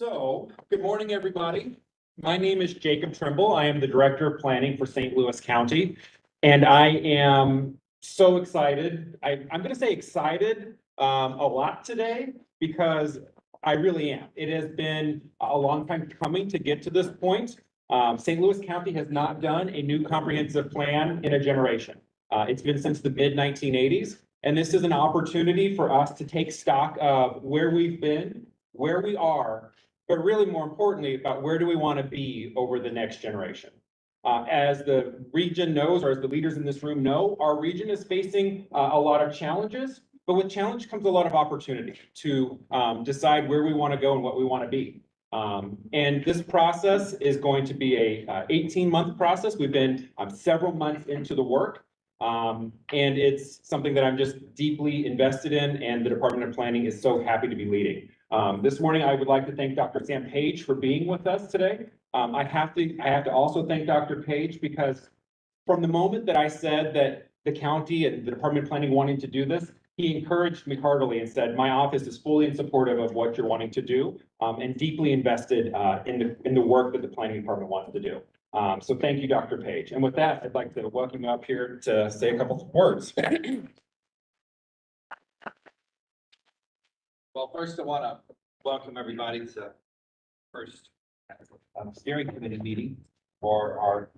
Good morning, everybody. My name is Jacob Trimble. I am the Director of Planning for St. Louis County. And I am so excited. I'm going to say excited a lot today because I really am. It has been a long time coming to get to this point. St. Louis County has not done a new comprehensive plan in a generation. It's been since the mid-1980s. And this is an opportunity for us to take stock of where we've been, where we are, but really more importantly, about where do we want to be over the next generation. As the region knows, or as the leaders in this room know, our region is facing a lot of challenges, but with challenge comes a lot of opportunity to decide where we want to go and what we want to be. And this process is going to be a 18-month process. We've been several months into the work. And it's something that I'm just deeply invested in, and the Department of Planning is so happy to be leading. This morning, I would like to thank Dr. Sam Page for being with us today. I have to also thank Dr. Page because from the moment that I said that the county and the Department of Planning wanting to do this, he encouraged me heartily and said, my office is fully in supportive of what you're wanting to do, and deeply invested in the work that the Planning Department wants to do. So thank you, Dr. Page. And with that, I'd like to welcome you up here to say a couple of words. Well, first I want to welcome everybody to the first steering committee meeting for our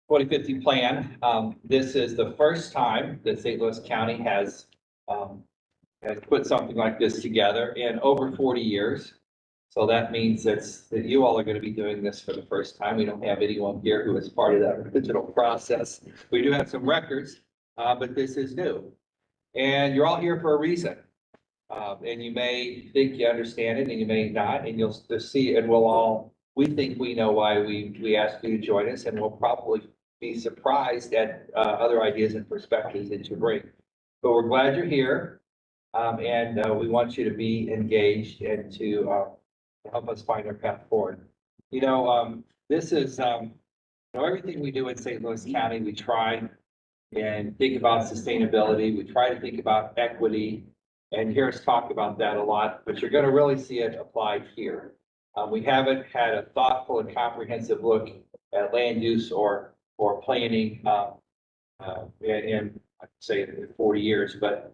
2050 plan. This is the first time that St. Louis County has put something like this together in over 40 years. So that means that you all are going to be doing this for the first time. We don't have anyone here who is part of that original process. We do have some records, but this is new. And you're all here for a reason. And you may think you understand it and you may not, and you'll just see, and we think we know why we asked you to join us, and we'll probably be surprised at other ideas and perspectives that you bring. But we're glad you're here, and we want you to be engaged and to help us find our path forward. You know, this is, everything we do in St. Louis County, we try and think about sustainability. We try to think about equity. And hear us talk about that a lot, but you're going to really see it applied here. We haven't had a thoughtful and comprehensive look at land use or planning in I'd say 40 years, but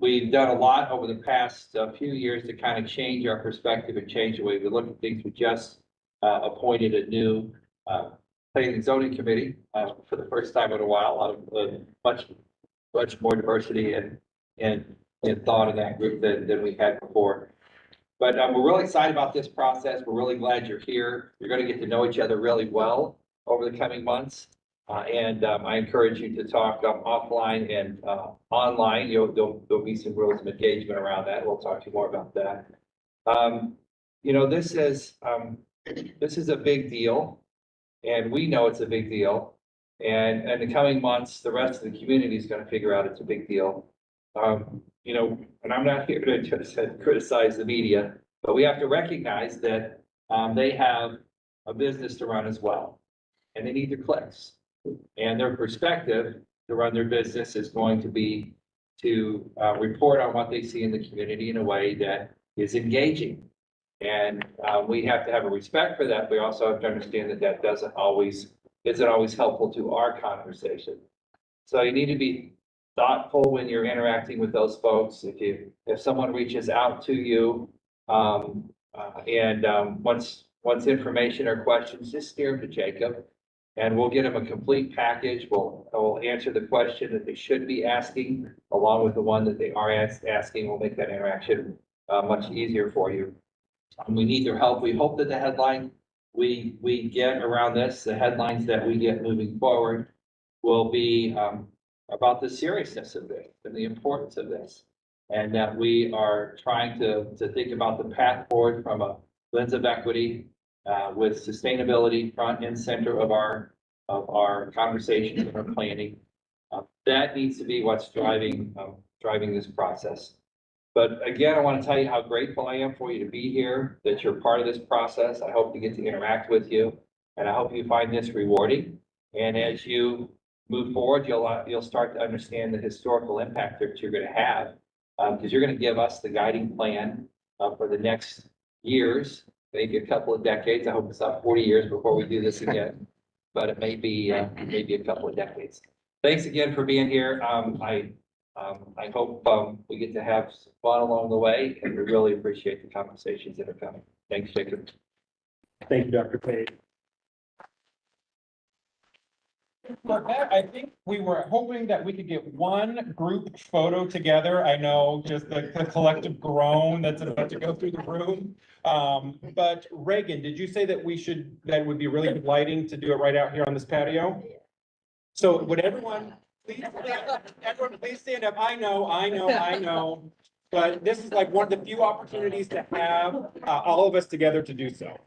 we've done a lot over the past few years to kind of change our perspective and change the way we look at things. We just appointed a new planning and zoning committee for the first time in a while. Much more diversity and thought in that group than we had before. But we're really excited about this process. We're really glad you're here. You're going to get to know each other really well over the coming months. And I encourage you to talk offline and online. There'll be some rules of engagement around that. We'll talk to you more about that. This is a big deal, and we know it's a big deal. And in the coming months, the rest of the community is going to figure out it's a big deal. And I'm not here to just criticize the media, but we have to recognize that they have a business to run as well, and they need their clicks. And their perspective to run their business is going to be to report on what they see in the community in a way that is engaging. And we have to have a respect for that. We also have to understand that that isn't always helpful to our conversation. So you need to be thoughtful when you're interacting with those folks. If someone reaches out to you and wants information or questions, just steer them to Jacob, and we'll get them a complete package. We'll answer the question that they should be asking along with the one that they are asking. We'll make that interaction much easier for you. We need their help. We hope that the headline we get around this, the headlines that we get moving forward, will be about the seriousness of this and the importance of this, and that we are trying to think about the path forward from a lens of equity with sustainability front and center of our conversations and our planning. That needs to be what's driving this process. But again, I want to tell you how grateful I am for you to be here, that you're part of this process. I hope to get to interact with you, and I hope you find this rewarding. And as you move forward, you'll start to understand the historical impact that you're going to have, because you're going to give us the guiding plan for the next years maybe a couple of decades. I hope it's not 40 years before we do this again, but it may be maybe a couple of decades. Thanks again for being here. I hope we get to have some fun along the way, and we really appreciate the conversations that are coming. Thanks, Jacob. Thank you, Dr. Page. So I think we were hoping that we could get one group photo together. I know just the collective groan that's about to go through the room. But Reagan, did you say that that would be really good lighting to do it right out here on this patio? So would everyone please stand up? I know. But this is like one of the few opportunities to have all of us together to do so.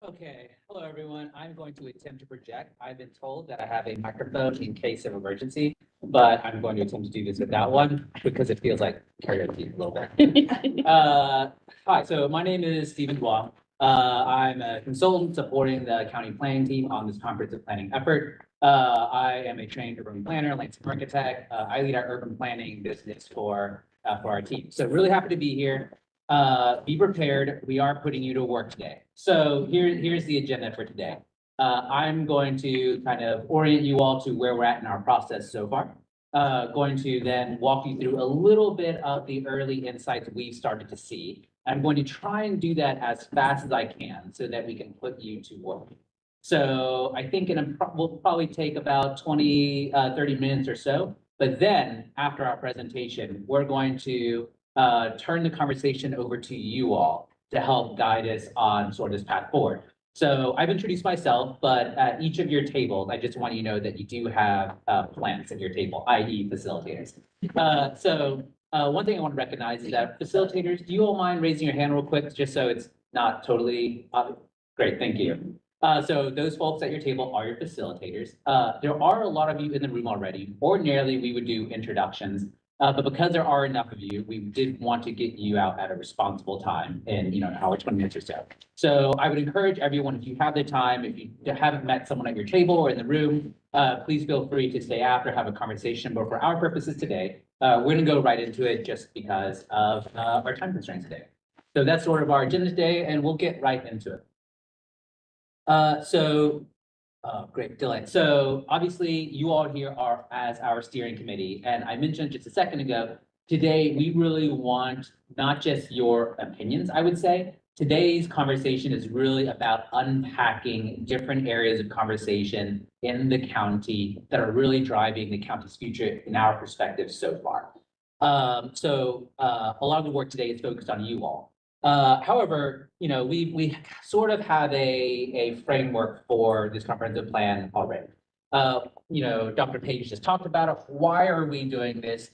Okay, hello everyone. I'm going to attempt to project. I've been told that I have a microphone in case of emergency, but I'm going to attempt to do this without one because it feels like karaoke a little bit. Hi, so my name is Stephen Duong. I'm a consultant supporting the county planning team on this comprehensive planning effort. I am a trained urban planner, landscape architect. I lead our urban planning business for our team. So really happy to be here. Be prepared. We are putting you to work today. So here's the agenda for today. I'm going to kind of orient you all to where we're at in our process so far. Going to then walk you through a little bit of the early insights we've started to see. I'm going to try and do that as fast as I can so that we can put you to work. So I think we'll probably take about 30 minutes or so. But then after our presentation, we're going to turn the conversation over to you all to help guide us on sort of this path forward. So I've introduced myself, but at each of your tables, I just want you to know that you do have plants at your table, i.e. facilitators. So one thing I want to recognize is that facilitators, do you all mind raising your hand real quick, just so it's not totally, great, thank you. So those folks at your table are your facilitators. There are a lot of you in the room already. Ordinarily, we would do introductions. But because there are enough of you, we did want to get you out at a responsible time in, an hour, 20 minutes or so. So I would encourage everyone, if you have the time, if you haven't met someone at your table or in the room, please feel free to stay after, have a conversation. But for our purposes today, we're going to go right into it just because of our time constraints today. So that's sort of our agenda today, and we'll get right into it. Great, Dylan. So obviously you all here are as our steering committee, and I mentioned just a second ago, today we really want not just your opinions, I would say. Today's conversation is really about unpacking different areas of conversation in the county that are really driving the county's future in our perspective so far. A lot of the work today is focused on you all. However, we sort of have a framework for this comprehensive plan already. Dr. Page just talked about it. Why are we doing this?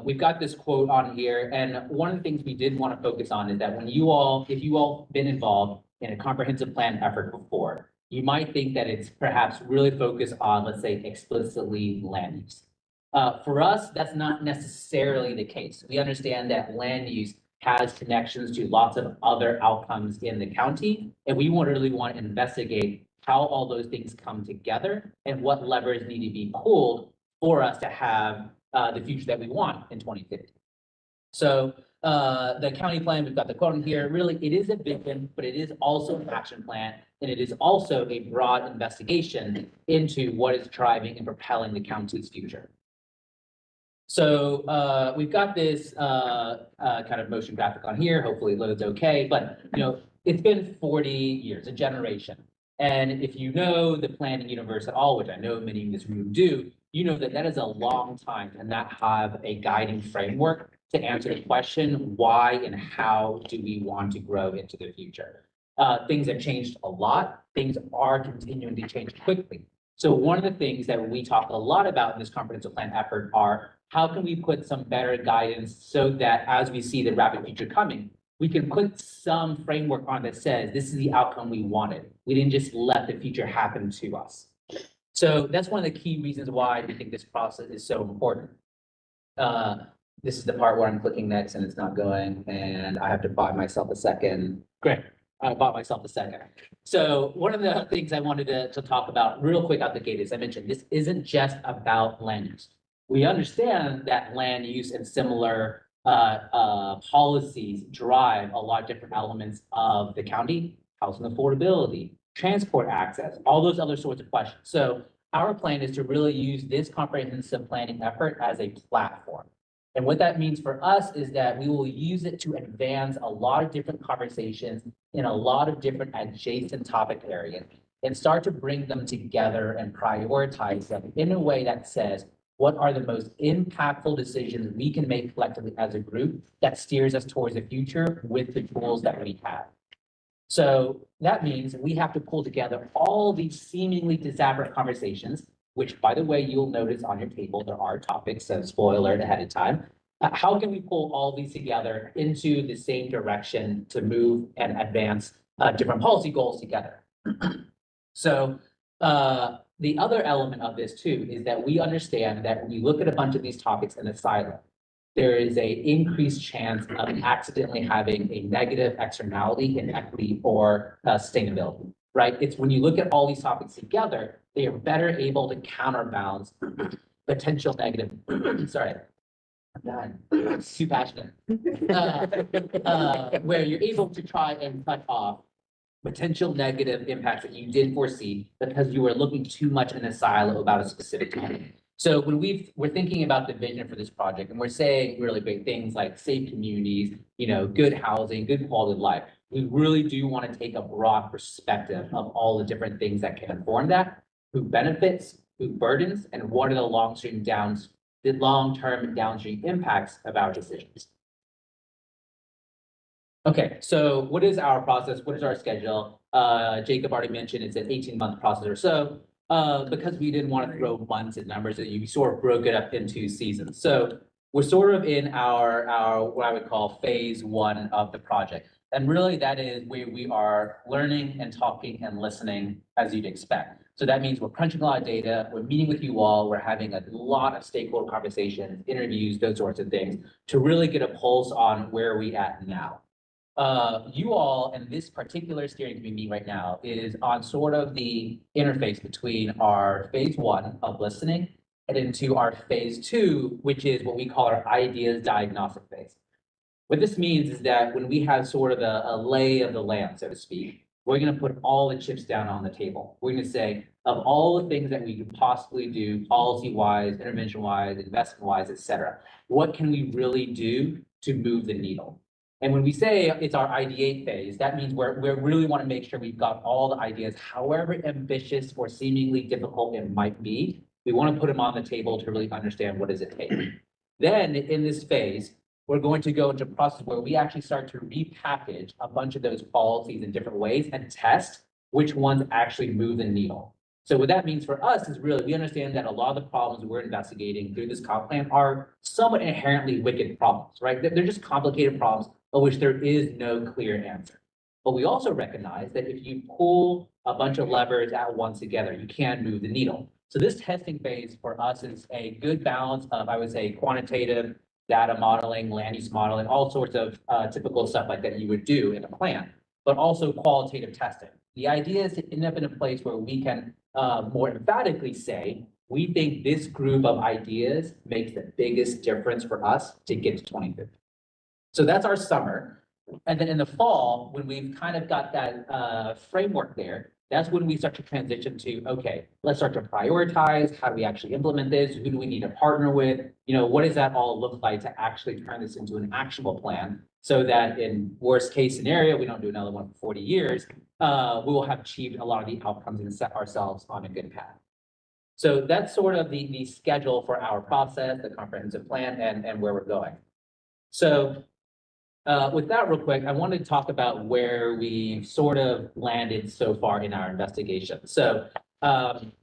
We've got this quote on here, and one of the things we did want to focus on is that if you all been involved in a comprehensive plan effort before, you might think that it's perhaps really focused on, let's say, explicitly land use. For us, that's not necessarily the case. We understand that land use has connections to lots of other outcomes in the county. And we really want to investigate how all those things come together and what levers need to be pulled for us to have the future that we want in 2050. So the county plan, we've got the quote in here, really, it is a vision, but it is also an action plan. And it is also a broad investigation into what is driving and propelling the county's future. So we've got this kind of motion graphic on here. Hopefully it loads okay, but it's been 40 years, a generation. And if you know the planning universe at all, which I know many in this room do, you know that is a long time to not have a guiding framework to answer the question, why and how do we want to grow into the future? Things have changed a lot. Things are continuing to change quickly. So one of the things that we talk a lot about in this comprehensive plan effort are how can we put some better guidance so that as we see the rapid future coming, we can put some framework on that says this is the outcome we wanted. We didn't just let the future happen to us. So that's one of the key reasons why we think this process is so important. This is the part where I'm clicking next and it's not going, and I have to buy myself a second. Great. I bought myself a second. So one of the things I wanted to talk about real quick out the gate is I mentioned this isn't just about land use. We understand that land use and similar policies drive a lot of different elements of the county, housing affordability, transport access, all those other sorts of questions. So our plan is to really use this comprehensive planning effort as a platform. And what that means for us is that we will use it to advance a lot of different conversations in a lot of different adjacent topic areas and start to bring them together and prioritize them in a way that says, what are the most impactful decisions we can make collectively as a group that steers us towards the future with the tools that we have? So that means we have to pull together all these seemingly disparate conversations, which, by the way, you'll notice on your table, there are topics, so spoiler ahead of time. How can we pull all these together into the same direction to move and advance different policy goals together? So the other element of this too is that we understand that when you look at a bunch of these topics in a silo, there is an increased chance of accidentally having a negative externality in equity or sustainability, right? It's when you look at all these topics together, they are better able to counterbalance potential negative, sorry, I'm done, too passionate, where you're able to try and cut off potential negative impacts that you didn't foresee because you were looking too much in a silo about a specific topic. So when we're thinking about the vision for this project and we're saying really great things like safe communities, good housing, good quality of life, we really do want to take a broad perspective of all the different things that can inform that, who benefits, who burdens, and what are the long-term and downstream impacts of our decisions. Okay, so what is our process? What is our schedule? Jacob already mentioned it's an 18-month process or so. Because we didn't want to throw months in numbers, that you sort of broke it up into seasons. So we're sort of in our, what I would call phase one of the project. And really that is where we are learning and talking and listening as you'd expect. So that means we're crunching a lot of data, we're meeting with you all, we're having a lot of stakeholder conversations, interviews, those sorts of things, to really get a pulse on where we at now. You all and this particular steering committee meeting right now is on sort of the interface between our phase one of listening and into our phase two, which is what we call our ideas diagnostic phase. What this means is that when we have sort of a lay of the land, so to speak, we're going to put all the chips down on the table. We're going to say, of all the things that we could possibly do, policy-wise, intervention-wise, investment-wise, et cetera, what can we really do to move the needle? And when we say it's our ideate phase, that means we really want to make sure we've got all the ideas, however ambitious or seemingly difficult it might be. We want to put them on the table to really understand what does it take. Then in this phase, we're going to go into a process where we actually start to repackage a bunch of those policies in different ways and test which ones actually move the needle. So what that means for us is really, we understand that a lot of the problems we're investigating through this comp plan are somewhat inherently wicked problems, right? They're just complicated problems of which there is no clear answer. But we also recognize that if you pull a bunch of levers at once together, you can move the needle. So this testing phase for us is a good balance of, I would say, quantitative data modeling, land use modeling, all sorts of typical stuff like that you would do in a plan, but also qualitative testing. The idea is to end up in a place where we can more emphatically say, we think this group of ideas makes the biggest difference for us to get to 2050. So that's our summer. And then in the fall, when we've kind of got that framework there, that's when we start to transition to, okay, let's start to prioritize. How do we actually implement this? Who do we need to partner with? What does that all look like to actually turn this into an actionable plan so that in worst case scenario, we don't do another one for 40 years, we will have achieved a lot of the outcomes and set ourselves on a good path. So that's sort of the schedule for our process, the comprehensive plan, and where we're going. So with that real quick, I wanted to talk about where we've sort of landed so far in our investigation. So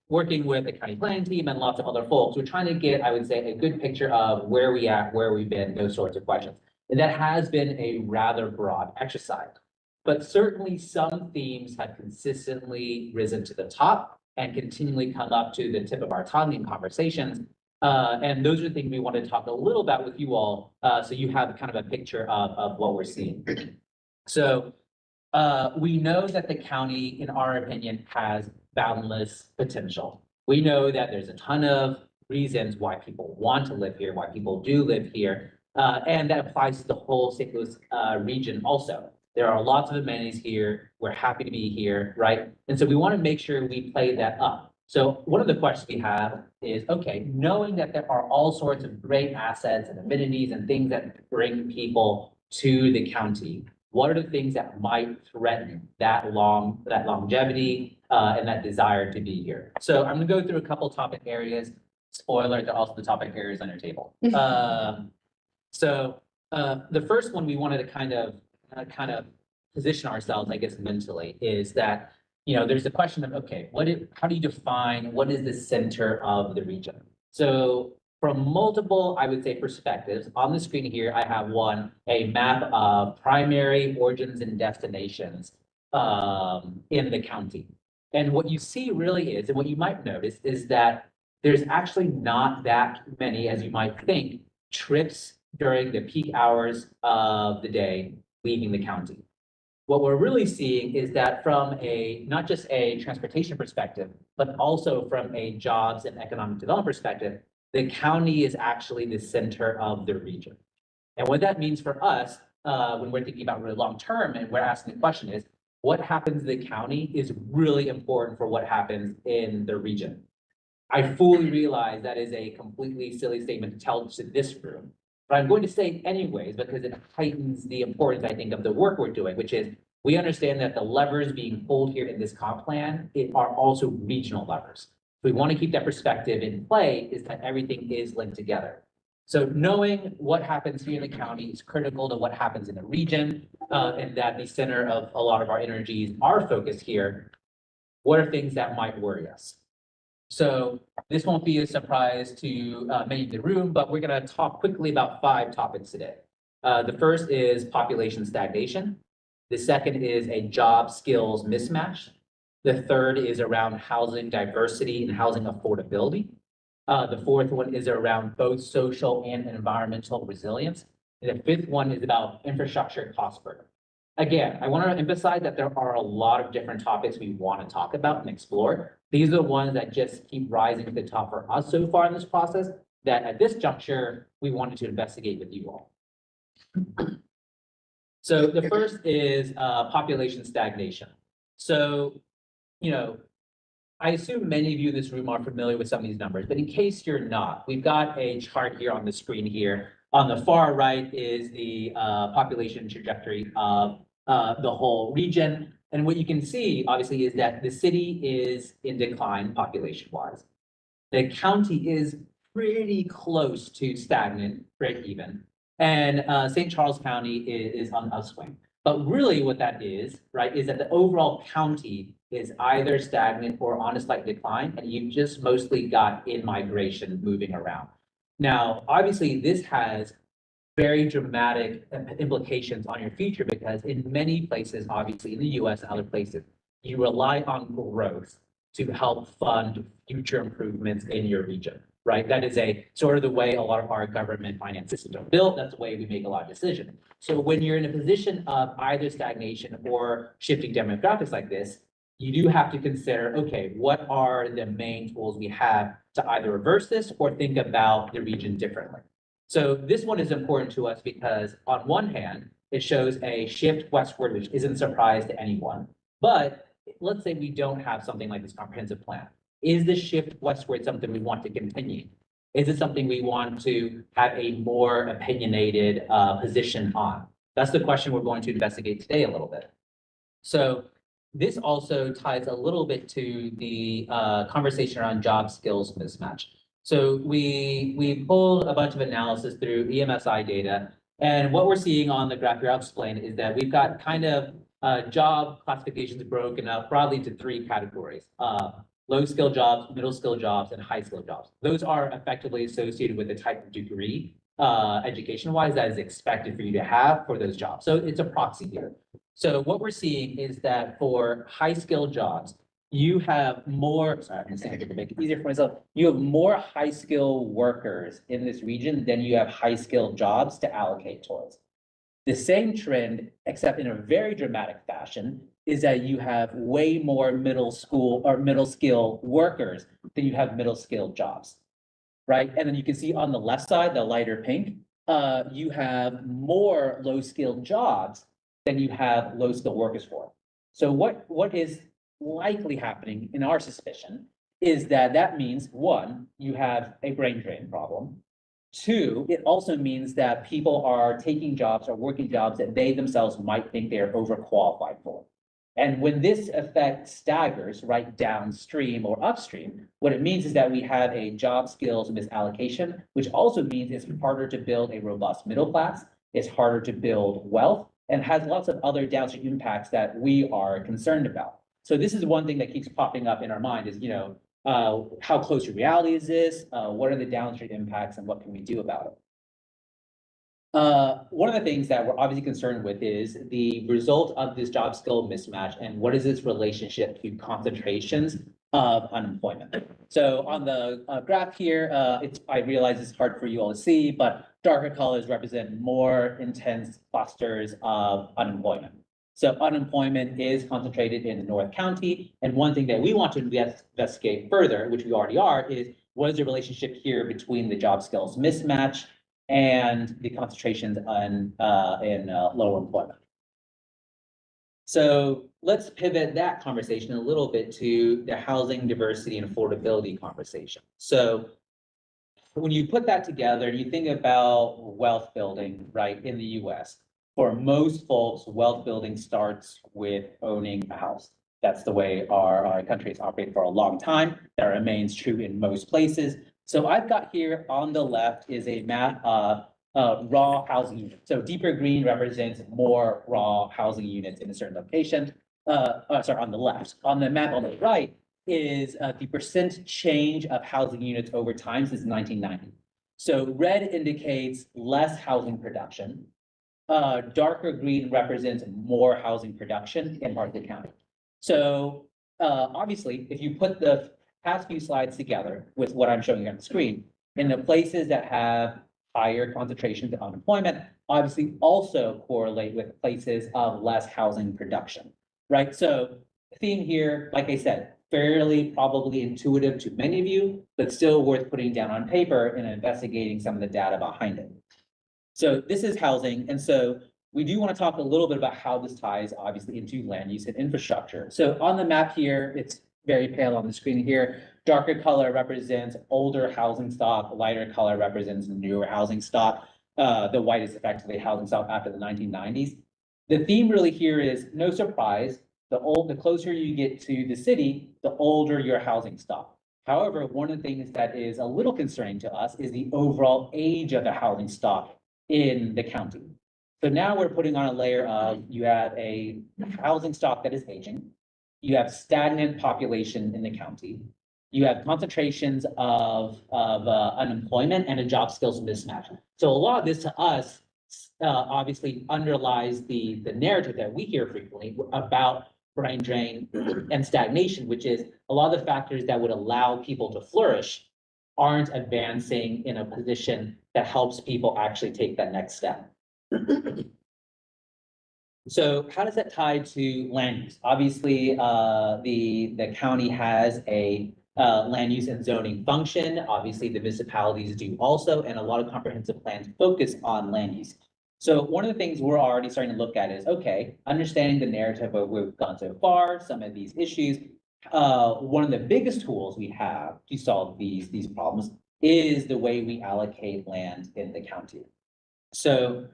working with the county planning team and lots of other folks, we're trying to get, I would say, a good picture of where we at, where we've been, those sorts of questions. And that has been a rather broad exercise. But certainly some themes have consistently risen to the top and continually come up to the tip of our tongue in conversations. And those are the things we want to talk a little about with you all, so you have kind of a picture of what we're seeing. So we know that the county, in our opinion, has boundless potential. We know that there's a ton of reasons why people want to live here, why people do live here, and that applies to the whole St. Louis region also. There are lots of amenities here. We're happy to be here, right? And so we want to make sure we play that up. So one of the questions we have is, okay, knowing that there are all sorts of great assets and amenities and things that bring people to the county, what are the things that might threaten that longevity and that desire to be here? So I'm gonna go through a couple topic areas. Spoiler, they're also the topic areas on your table. So the first one we wanted to kind of position ourselves, I guess, mentally is that there's the question of, okay, how do you define what is the center of the region? So from multiple, I would say, perspectives, on the screen here, I have a map of primary origins and destinations in the county. And what you see really is, and what you might notice is that there's actually not that many, as you might think, trips during the peak hours of the day leaving the county. What we're really seeing is that from not just a transportation perspective, but also from a jobs and economic development perspective, the county is actually the center of the region. And what that means for us, when we're thinking about really long term, and we're asking the question is, what happens in the county is really important for what happens in the region. I fully realize that is a completely silly statement to tell to this room, but I'm going to say it anyways, because it heightens the importance, I think, of the work we're doing, which is we understand that the levers being pulled here in this comp plan are also regional levers. We want to keep that perspective in play is that everything is linked together. So knowing what happens here in the county is critical to what happens in the region, and that the center of a lot of our energies are focused here. What are things that might worry us? So this won't be a surprise to many in the room, but we're gonna talk quickly about 5 topics today. The first is population stagnation. The second is a job skills mismatch. The third is around housing diversity and housing affordability. The fourth one is around both social and environmental resilience. And the fifth one is about infrastructure cost burden. Again, I want to emphasize that there are a lot of different topics we want to talk about and explore. These are the ones that just keep rising to the top for us so far in this process, that at this juncture, we wanted to investigate with you all. So the first is population stagnation. So, you know, I assume many of you in this room are familiar with some of these numbers, but in case you're not, we've got a chart here on the screen here. On the far right is the population trajectory of the whole region. And what you can see, obviously, is that the city is in decline population-wise. The county is pretty close to stagnant, break even. And St. Charles County is on upswing. But really what that is, right, is that the overall county is either stagnant or on a slight decline, and you've just mostly got in-migration moving around. Now, obviously, this has very dramatic implications on your future because in many places, obviously in the US and other places, you rely on growth to help fund future improvements in your region, right? That is a sort of the way a lot of our government finance systems are built. That's the way we make a lot of decisions. So when you're in a position of either stagnation or shifting demographics like this, you do have to consider, okay, what are the main tools we have to either reverse this or think about the region differently? So this one is important to us because on one hand, it shows a shift westward, which isn't a surprise to anyone. But let's say we don't have something like this comprehensive plan. Is the shift westward something we want to continue? Is it something we want to have a more opinionated position on? That's the question we're going to investigate today a little bit. So this also ties a little bit to the conversation around job skills mismatch. So we pulled a bunch of analysis through EMSI data. And what we're seeing on the graph here, I'll explain, is that we've got kind of job classifications broken up broadly into 3 categories. Low skill jobs, middle skill jobs, and high skill jobs. Those are effectively associated with the type of degree, education-wise, that is expected for you to have for those jobs. So it's a proxy here. So what we're seeing is that for high skill jobs, you have more, sorry, I'm saying to make it easier for myself. You have more high skill workers in this region than you have high skill jobs to allocate towards. The same trend, except in a very dramatic fashion, is that you have way more middle school or middle skill workers than you have middle skill jobs, right? And then you can see on the left side, the lighter pink, you have more low skilled jobs than you have low skilled workers for. So what is likely happening in our suspicion is that means, one, you have a brain drain problem. 2, it also means that people are taking jobs or working jobs that they themselves might think they're overqualified for. And when this effect staggers right downstream or upstream, what it means is that we have a job skills misallocation, which also means it's harder to build a robust middle class, it's harder to build wealth, and has lots of other downstream impacts that we are concerned about. So this is one thing that keeps popping up in our mind is, how close to reality is this? What are the downstream impacts and what can we do about it? One of the things that we're obviously concerned with is the result of this job skill mismatch and what is its relationship to concentrations of unemployment. So on the graph here, I realize it's hard for you all to see, but darker colors represent more intense clusters of unemployment. So unemployment is concentrated in the North County. And one thing that we want to investigate further, which we already are, is what is the relationship here between the job skills mismatch and the concentrations in low employment. So let's pivot that conversation a little bit to the housing diversity and affordability conversation. So when you put that together and you think about wealth building, right, in the US, for most folks, wealth building starts with owning a house. That's the way our country has operated for a long time. That remains true in most places. So I've got here on the left is a map of raw housing units. So deeper green represents more raw housing units in a certain location. Sorry, on the left. On the map on the right, is the percent change of housing units over time since 1990. So red indicates less housing production. Darker green represents more housing production in parts of the county. So obviously, if you put the past few slides together with what I'm showing you on the screen, in the places that have higher concentrations of unemployment, obviously also correlate with places of less housing production, right? So the theme here, like I said, fairly probably intuitive to many of you, but still worth putting down on paper and investigating some of the data behind it. So this is housing, and so we do want to talk a little bit about how this ties obviously into land use and infrastructure. So on the map here, it's very pale on the screen here. Darker color represents older housing stock, lighter color represents newer housing stock. The white is effectively housing stock after the 1990s. The theme really here is no surprise, the closer you get to the city, the older your housing stock. However, one of the things that is a little concerning to us is the overall age of the housing stock in the county. So now we're putting on a layer of, you have a housing stock that is aging, you have stagnant population in the county, you have concentrations of unemployment and a job skills mismatch. So a lot of this to us obviously underlies the narrative that we hear frequently about brain drain and stagnation, which is a lot of the factors that would allow people to flourish aren't advancing in a position that helps people actually take that next step. So how does that tie to land use? Obviously, the county has a land use and zoning function. Obviously, the municipalities do also, and a lot of comprehensive plans focus on land use. So one of the things we're already starting to look at is, okay, understanding the narrative of where we've gone so far, some of these issues. One of the biggest tools we have to solve these problems is the way we allocate land in the county. So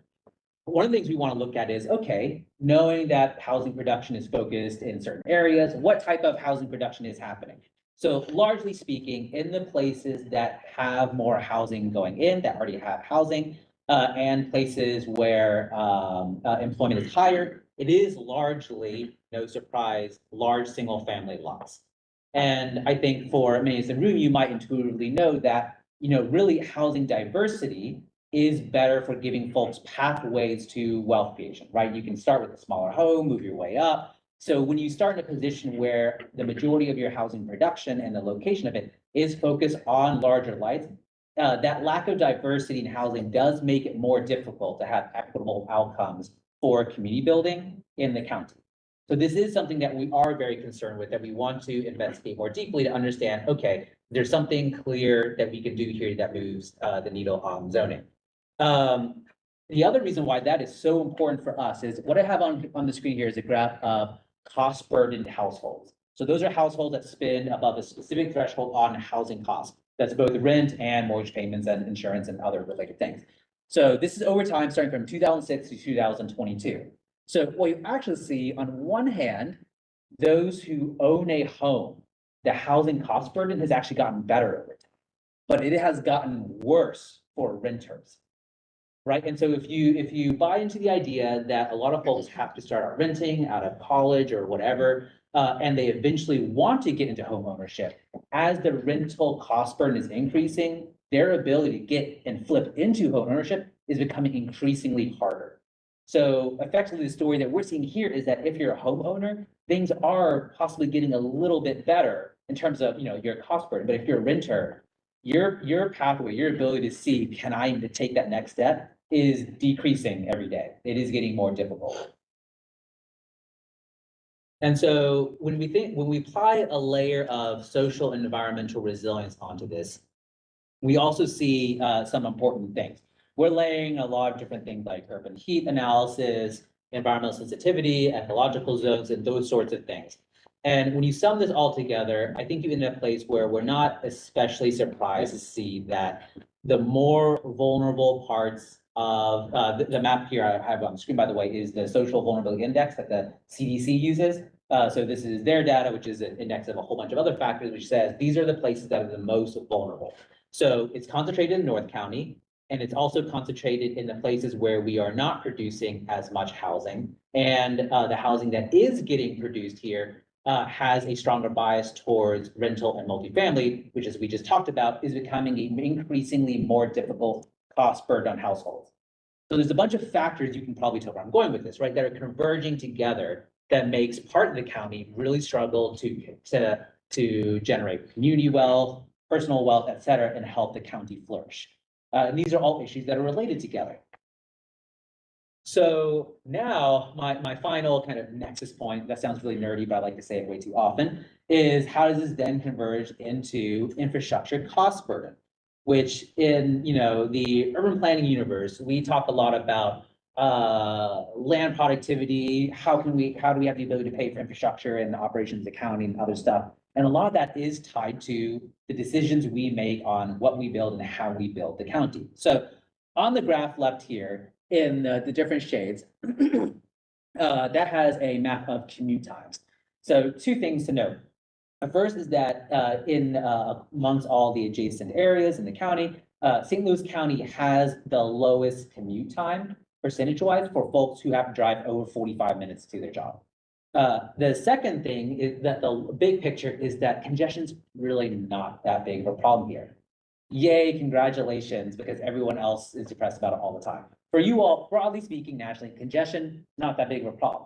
one of the things we want to look at is, okay, knowing that housing production is focused in certain areas, what type of housing production is happening? So largely speaking, in the places that have more housing going in, that already have housing, and places where employment is higher, it is largely, no surprise, large single family lots. And I think for many in the room, you might intuitively know that, really housing diversity is better for giving folks pathways to wealth creation, right? You can start with a smaller home, move your way up. So when you start in a position where the majority of your housing production and the location of it is focused on larger lots, that lack of diversity in housing does make it more difficult to have equitable outcomes for community building in the county. So this is something that we are very concerned with, that we want to investigate more deeply to understand, okay, there's something clear that we can do here that moves the needle on zoning. The other reason why that is so important for us is what I have on the screen here is a graph of cost burdened households. So those are households that spend above a specific threshold on housing costs. That's both rent and mortgage payments and insurance and other related things. So this is over time, starting from 2006 to 2022. So what you actually see on one hand, those who own a home, the housing cost burden has actually gotten better over time, but it has gotten worse for renters. Right. And so if you buy into the idea that a lot of folks have to start out renting out of college or whatever, and they eventually want to get into home ownership, as the rental cost burden is increasing, their ability to get and flip into home ownership is becoming increasingly harder. So effectively, the story that we're seeing here is that if you're a homeowner, things are possibly getting a little bit better in terms of, your cost burden. But if you're a renter, your pathway, your ability to see, can I take that next step, is decreasing every day. It is getting more difficult. And so when we apply a layer of social and environmental resilience onto this, we also see some important things. We're layering a lot of different things like urban heat analysis, environmental sensitivity, ecological zones, and those sorts of things. And when you sum this all together, I think you end in a place where we're not especially surprised to see that the more vulnerable parts of the map here I have on the screen, by the way, is the social vulnerability index that the CDC uses. So this is their data, which is an index of a whole bunch of other factors, which says these are the places that are the most vulnerable. So it's concentrated in North County, and it's also concentrated in the places where we are not producing as much housing. And the housing that is getting produced here has a stronger bias towards rental and multifamily, which, as we just talked about, is becoming an increasingly more difficult cost burden on households. So there's a bunch of factors you can probably tell where I'm going with this, right? That are converging together that makes part of the county really struggle to generate community wealth, personal wealth, et cetera, and help the county flourish. And these are all issues that are related together. So now my final kind of nexus point, that sounds really nerdy, but I like to say it way too often, is how does this then converge into infrastructure cost burden? Which in, the urban planning universe, we talk a lot about land productivity. How do we have the ability to pay for infrastructure and operations accounting and other stuff? And a lot of that is tied to the decisions we make on what we build and how we build the county. So on the graph left here, in the different shades, that has a map of commute times. So two things to note. The first is that amongst all the adjacent areas in the county, St. Louis County has the lowest commute time percentage-wise for folks who have to drive over 45 minutes to their job. The second thing is that the big picture is that congestion's really not that big of a problem here. Yay, congratulations, because everyone else is depressed about it all the time. For you all, broadly speaking, nationally, congestion, not that big of a problem.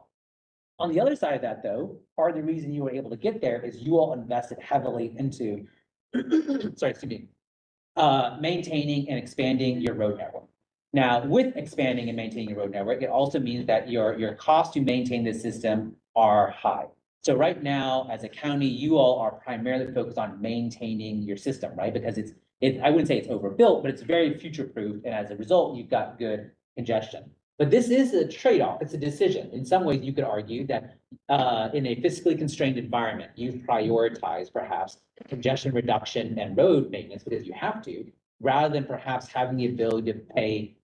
On the other side of that, though, part of the reason you were able to get there is you all invested heavily into, maintaining and expanding your road network. Now, with expanding and maintaining your road network, it also means that your costs to maintain this system are high. So right now, as a county, you all are primarily focused on maintaining your system, right? Because I wouldn't say it's overbuilt, but it's very future-proof, and as a result, you've got good congestion. But this is a trade-off, it's a decision. In some ways, you could argue that in a fiscally constrained environment, you've prioritized perhaps congestion reduction and road maintenance because you have to, rather than perhaps having the ability to pay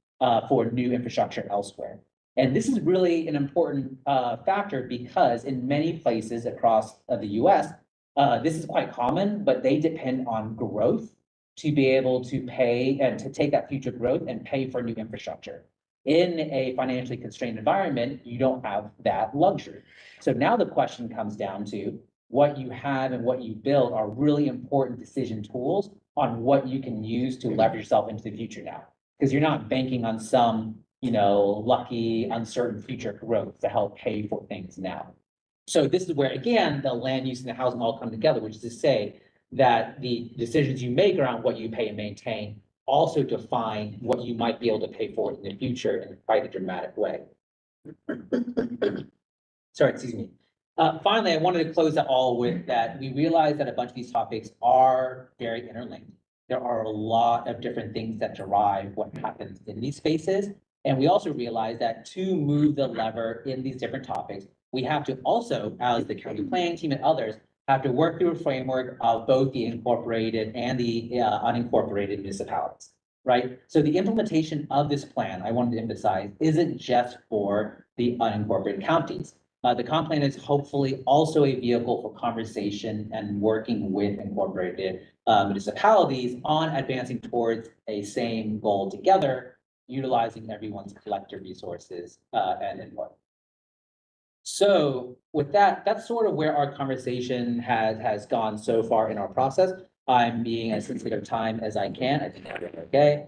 for new infrastructure elsewhere. And this is really an important factor because in many places across the US, this is quite common, but they depend on growth to be able to pay and to take that future growth and pay for new infrastructure. In a financially constrained environment, you don't have that luxury. So now the question comes down to what you have and what you build are really important decision tools on what you can use to leverage yourself into the future now. Because you're not banking on some, lucky, uncertain future growth to help pay for things now. So this is where, again, the land use and the housing all come together, which is to say that the decisions you make around what you pay and maintain also define what you might be able to pay for in the future in quite a dramatic way. Sorry, excuse me. Finally, I wanted to close that all with that we realize that a bunch of these topics are very interlinked. There are a lot of different things that derive what happens in these spaces. And we also realize that to move the lever in these different topics, we have to also, as the county planning team and others, have to work through a framework of both the incorporated and the unincorporated municipalities, right? So the implementation of this plan, I wanted to emphasize, isn't just for the unincorporated counties. The comp plan is hopefully also a vehicle for conversation and working with incorporated municipalities on advancing towards a same goal together, utilizing everyone's collective resources and input. So with that, that's sort of where our conversation has gone so far in our process. I'm being as sensitive of time as I can. I think I'm doing okay.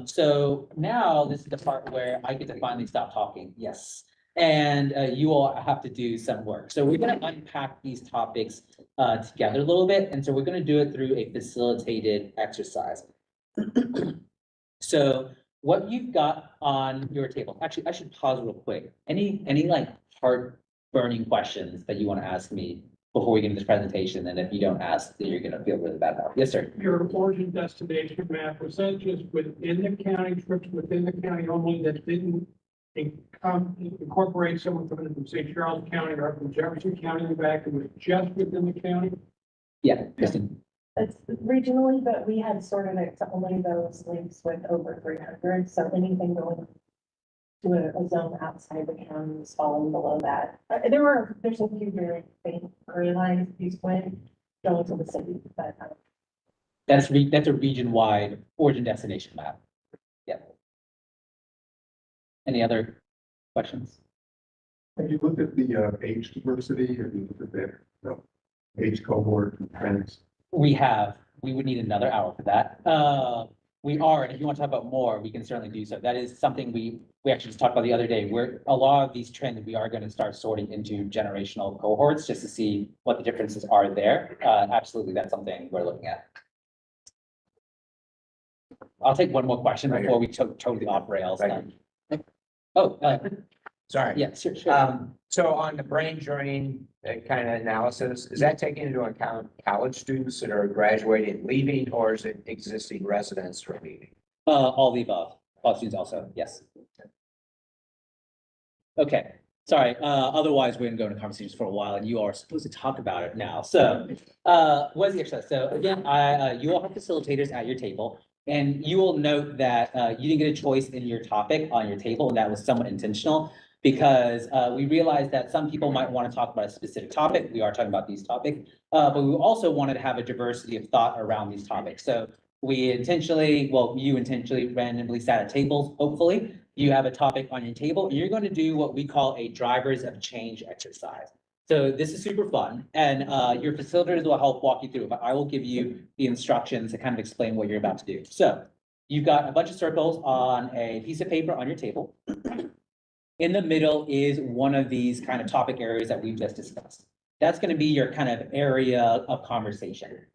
So now this is the part where I get to finally stop talking. Yes. And you all have to do some work. So we're going to unpack these topics together a little bit. And so we're going to do it through a facilitated exercise. So what you've got on your table, actually, I should pause real quick. Any like hard burning questions that you want to ask me before we get into this presentation? And if you don't ask, then you're going to feel really bad about it. Yes, sir. Your origin destination map, was that just within the county, trips within the county only that didn't incorporate someone coming from St. Charles County or from Jefferson County and back? It was just within the county? Yeah, Kristen. It's regionally, but we had sorted it to only those links with over 300. So anything going to a zone outside the county is falling below that. There's a few very faint gray lines these went going to the city, but that's a region-wide origin destination map. Yeah. Any other questions? Have you looked at the age diversity? Have you looked at the age cohort trends? We have, we would need another hour for that. We are, and if you want to talk about more, we can certainly do so. That is something we actually just talked about the other day, where a lot of these trends, we are going to start sorting into generational cohorts just to see what the differences are there. Absolutely, that's something we're looking at. I'll take one more question before we totally off rails. Oh, Sorry. yeah, sure. So on the brain drain kind of analysis, is that taking into account college students that are graduating and leaving, or is it existing residents who are leaving? All the above, all students also, yes. Okay, sorry, otherwise we're gonna go into conversations for a while and you are supposed to talk about it now. So, what's the exercise? So again, you all have facilitators at your table. And you will note that, you didn't get a choice in your topic on your table, and that was somewhat intentional. Because, we realized that some people might want to talk about a specific topic. We are talking about these topics. But we also wanted to have a diversity of thought around these topics. So we intentionally, well, you intentionally randomly sat at tables, hopefully. You have a topic on your table, and you're going to do what we call a drivers of change exercise. So this is super fun, and your facilitators will help walk you through it, but I will give you the instructions to kind of explain what you're about to do. So you've got a bunch of circles on a piece of paper on your table. In the middle is one of these kind of topic areas that we've just discussed. That's going to be your kind of area of conversation.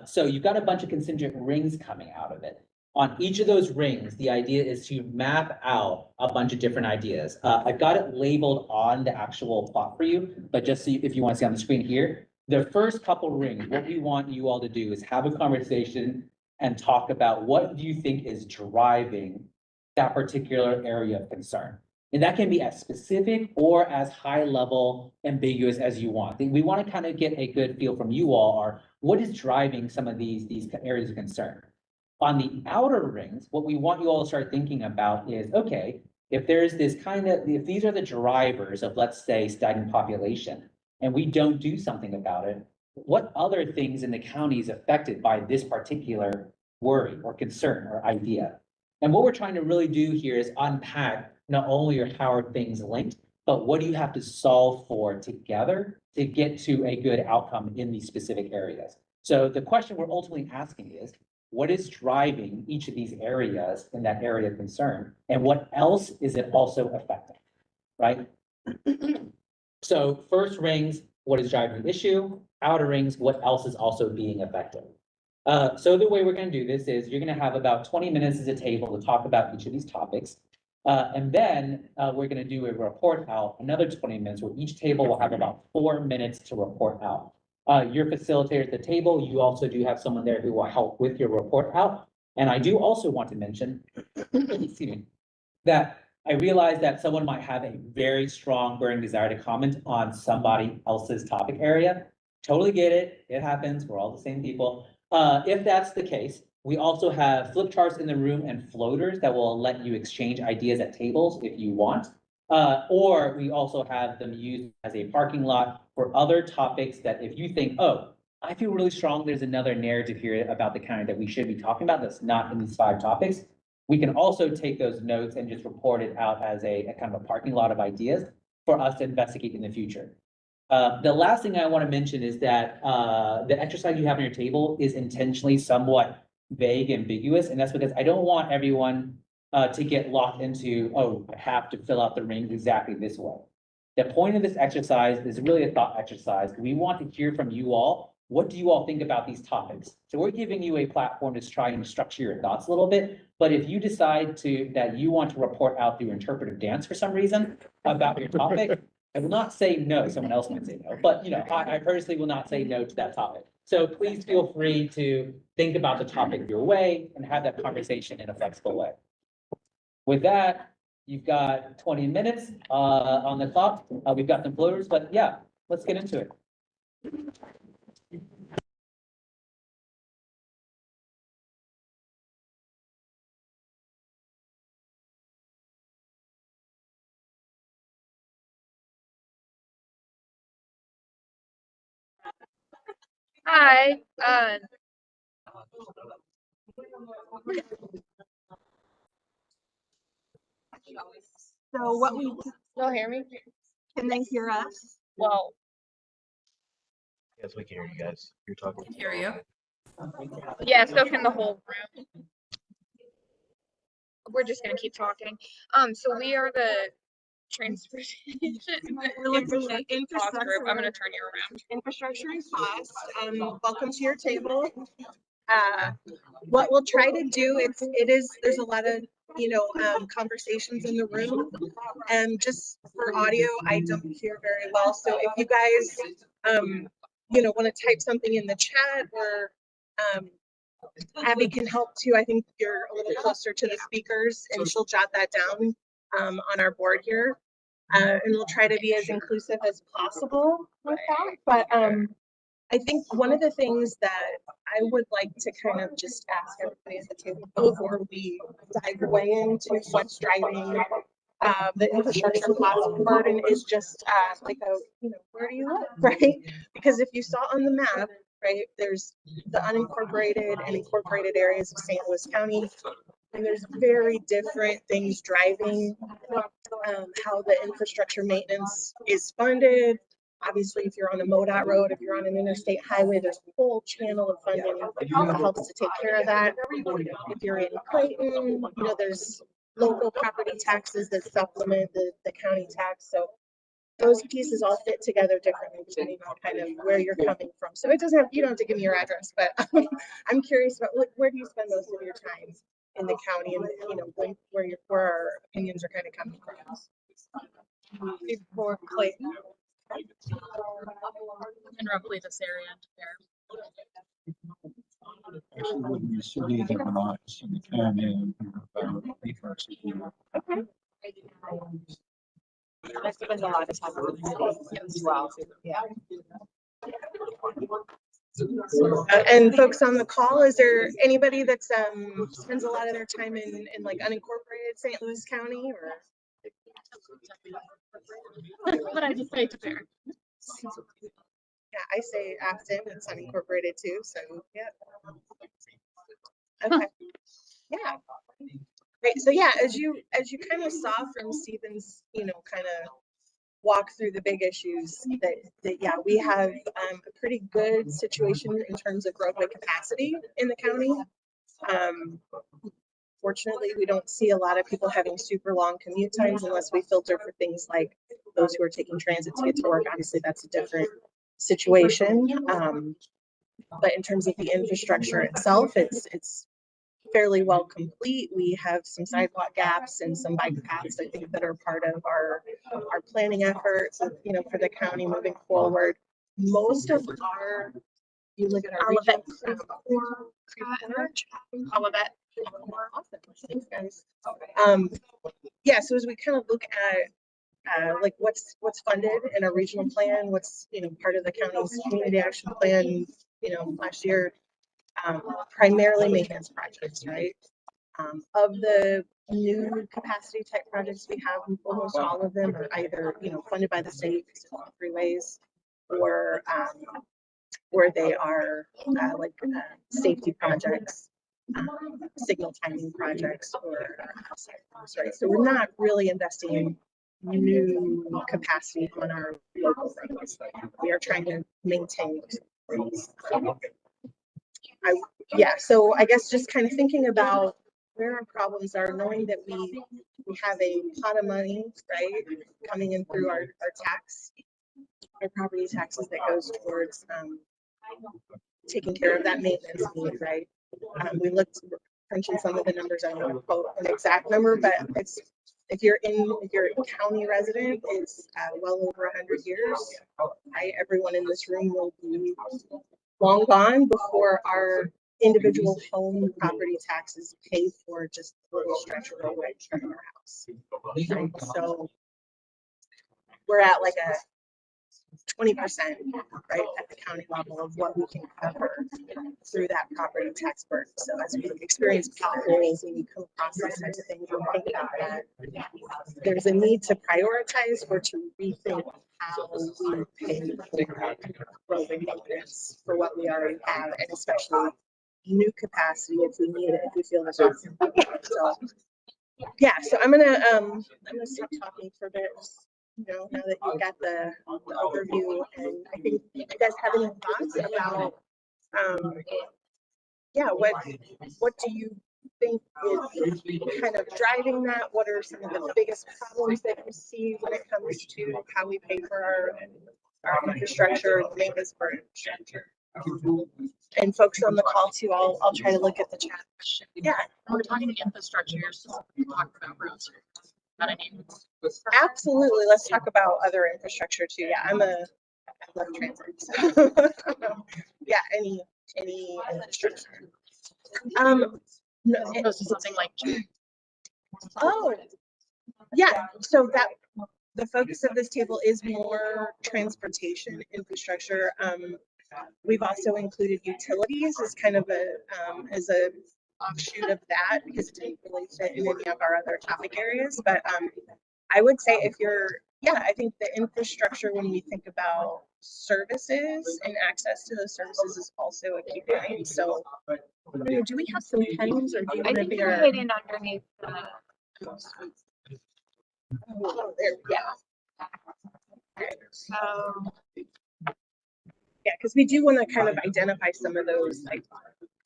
So you've got a bunch of concentric rings coming out of it. On each of those rings, the idea is to map out a bunch of different ideas. I've got it labeled on the actual plot for you, but just so if you want to see on the screen here, the first couple rings, what we want you all to do is have a conversation and talk about what do you think is driving that particular area of concern. And that can be as specific or as high level ambiguous as you want. We want to kind of get a good feel from you all are what is driving some of these areas of concern. On the outer rings, what we want you all to start thinking about is, okay, if there's this kind of, if these are the drivers of, let's say, stagnant population, and we don't do something about it, what other things in the county is affected by this particular worry or concern or idea? And what we're trying to really do here is unpack not only are how are things linked, but what do you have to solve for together to get to a good outcome in these specific areas? So the question we're ultimately asking is, what is driving each of these areas in that area of concern? And what else is it also affecting, right? So first rings, what is driving the issue? Outer rings, what else is also being affected? So the way we're going to do this is you're going to have about 20 minutes as a table to talk about each of these topics. And then we're going to do a report out, another 20 minutes, where each table will have about 4 minutes to report out. Your facilitator at the table, you also do have someone there who will help with your report out. And I do also want to mention, excuse me, that I realize that someone might have a very strong burning desire to comment on somebody else's topic area. Totally get it. It happens. We're all the same people. If that's the case, we also have flip charts in the room and floaters that will let you exchange ideas at tables if you want. Or we also have them used as a parking lot for other topics that if you think, oh, I feel really strong, there's another narrative here about the kind that we should be talking about that's not in these 5 topics. We can also take those notes and just report it out as a kind of a parking lot of ideas for us to investigate in the future. The last thing I want to mention is that the exercise you have on your table is intentionally somewhat vague, ambiguous, and that's because I don't want everyone to get locked into, oh, I have to fill out the rings exactly this way. The point of this exercise is really a thought exercise. We want to hear from you all. What do you all think about these topics? So we're giving you a platform to try and structure your thoughts a little bit. But if you decide that you want to report out through interpretive dance for some reason about your topic, I will not say no, someone else might say no, but I personally will not say no to that topic. So please feel free to think about the topic your way and have that conversation in a flexible way. With that, you've got 20 minutes on the clock. We've got some floaters, but yeah, let's get into it. Hi. So what we you'll hear me? Can they hear us? Well, Yes, we can hear you guys. You're talking. Hear you. yeah, so can the whole room. We're just gonna keep talking. So we are the transportation We're looking at cost group. I'm gonna infrastructure, turn you around. infrastructure and cost. Welcome to your table. What we'll try to do, there's a lot of, conversations in the room. And just for audio, I don't hear very well. So if you guys, want to type something in the chat or, Abby can help too. I think you're a little closer to the speakers and she'll jot that down on our board here. And we'll try to be as inclusive as possible with that. But I think one of the things that I would like to kind of just ask everybody at the table before we dive away into what's driving the infrastructure cost burden is just where do you live, right? Because if you saw on the map, right, there's the unincorporated and incorporated areas of St. Louis County, and there's very different things driving how the infrastructure maintenance is funded. Obviously, if you're on a MoDOT road, if you're on an interstate highway, there's a whole channel of funding that helps to take care of that. If you're in Clayton, there's local property taxes that supplement the county tax. So those pieces all fit together differently depending on kind of where you're coming from. So it doesn't have, you don't have to give me your address, but I'm curious about where do you spend most of your time in the county, and where our opinions are kind of coming from. For Clayton. And roughly this area there. Actually, wouldn't be city that we're not in the county about resources. Okay. I spend a lot of time on the as well. Yeah. And folks on the call, is there anybody that's spends a lot of their time in like unincorporated St. Louis County or? What I just say to Bear. Yeah, I say Afton, it's unincorporated too, so yeah. Okay. Yeah. Great. So yeah, as you kind of saw from Stephen's, kind of walk through the big issues that yeah, we have a pretty good situation in terms of roadway capacity in the county. Fortunately, we don't see a lot of people having super long commute times unless we filter for things like those who are taking transit to get to work. Obviously, that's a different situation. But in terms of the infrastructure itself, it's fairly well complete. We have some sidewalk gaps and some bike paths, I think, that are part of our planning efforts, for the county moving forward. Most of you look at our Olivet. Olivet. Awesome. Thanks, guys. Yeah, so as we kind of look at like what's funded in our regional plan, what's part of the county's community action plan, last year, primarily maintenance projects, right? Of the new capacity type projects we have, almost all of them are either funded by the state, freeways, or where they are safety projects, signal timing projects, or right. So we're not really investing in new capacity on our local roads. We are trying to maintain those roads. So I guess just kind of thinking about where our problems are, knowing that we have a pot of money, right, coming in through our property taxes that goes towards taking care of that maintenance need, right? We looked, crunching some of the numbers. I don't want to quote an exact number, but it's if you're a county resident, it's well over 100 years. Right? Everyone in this room will be long gone before our individual home property taxes pay for just a little stretch of roadway in front of our house. Right? So we're at like a 20%, right, at the county level of what we can cover through that property tax burden. So as we experience potholes and we come across these types of things, we think about that. There's a need to prioritize or to rethink how we pay for roadway maintenance for what we already have, and especially new capacity if we need it, if we feel that that's important. So yeah, so I'm gonna stop talking for a bit. now that you've got the overview, and I think you guys have any thoughts about, yeah, what do you think is kind of driving that? What are some of the biggest problems that you see when it comes to how we pay for our infrastructure, the maintenance for infrastructure? And folks on the call too, I'll try to look at the chat. Yeah. We're talking infrastructure, you're specifically talking about roads. But I mean, Absolutely. Let's talk about other infrastructure too. Yeah, I love transit. So yeah, any infrastructure. No, as opposed to something like. oh, yeah. So that the focus of this table is more transportation infrastructure. We've also included utilities as kind of as a offshoot of that because it didn't really fit in any of our other topic areas. But I would say I think the infrastructure when we think about services and access to those services is also a key point. So do we have some pens or do you I want to think be they're hidden underneath the. Oh, there, yeah. Okay. So. Yeah, because we do want to kind of identify some of those like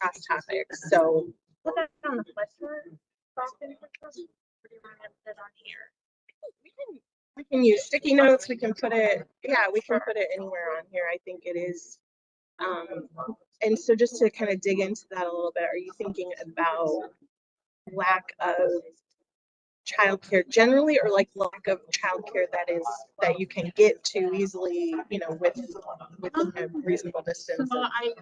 cross topics. So Put that on the flipchart. Or do you want to put it on here? we can use sticky notes. We can put it. Yeah, we can put it anywhere on here. I think it is. And so just to kind of dig into that a little bit, are you thinking about lack of childcare generally, or like lack of childcare that you can get to easily, within a reasonable distance? So I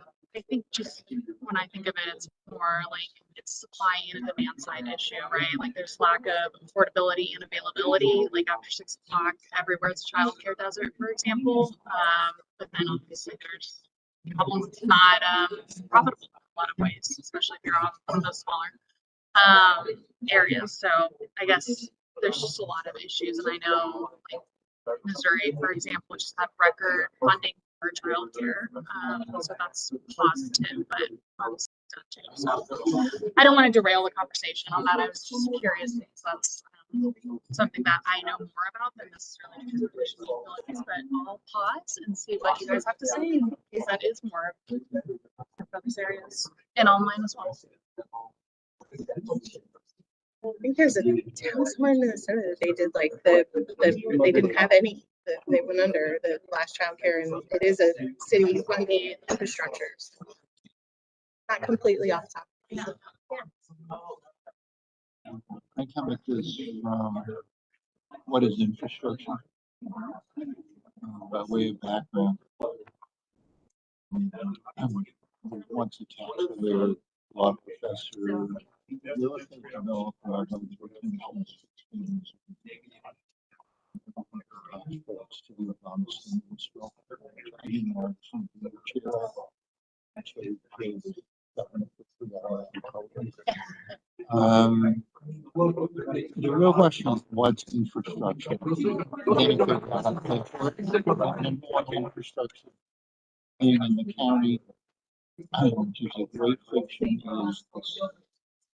think just when I think of it, it's more like it's supply and a demand side issue, right? Like there's lack of affordability and availability. Like after 6 o'clock, everywhere it's childcare desert, for example. But then obviously there's problems. It's not profitable in a lot of ways, especially if you're on some of those smaller areas. So I guess there's just a lot of issues, and I know like Missouri, for example, just had record funding for childcare, so that's positive, but almost done too. So I don't want to derail the conversation on that. I was just curious because that's something that I know more about than necessarily transportation capabilities. But I'll pause and see what you guys have to say because that is more of those areas and online as well. I think there's a town somewhere in Minnesota that they did like they didn't have any. They went under the last childcare, and it is a city funded infrastructure. So not completely off topic. Yeah. I come at this from what is infrastructure? By way of background. I was once a taxpayer, law professor, real estate developer. I was working on experience. To do with honesty and stuff. I didn't know something that chair. Actually, the real question is what's infrastructure? Infrastructure being in the county, which is a great fiction, is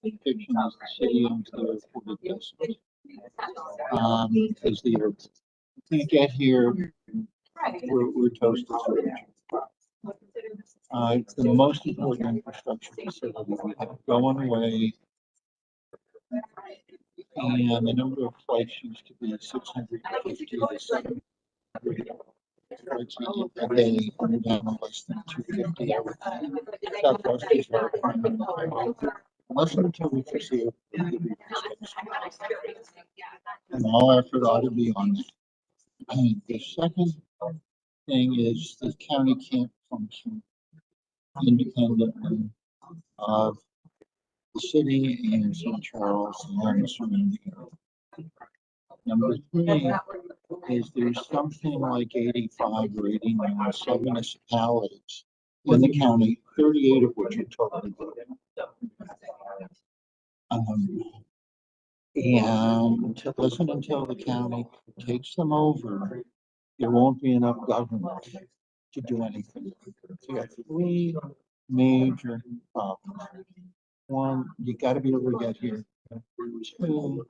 the fiction is the city owns the airport it doesn't. Is the airport. We get here, we're toasted. It's the most important infrastructure facility we have going away. And the number of flights used to be 650 to 700 flights a day, down less than 250. Southwest is unless until we foresee it. And all effort ought to be on that. The second thing is the county can't function independently of the city and St. Charles and the surrounding area. Number three is there's something like 85 or 89 sub-municipalities in the county, 38 of which are totally voted. And until the county takes them over, there won't be enough government to do anything. So you have three major problems. One, you got to be able to get here. Two,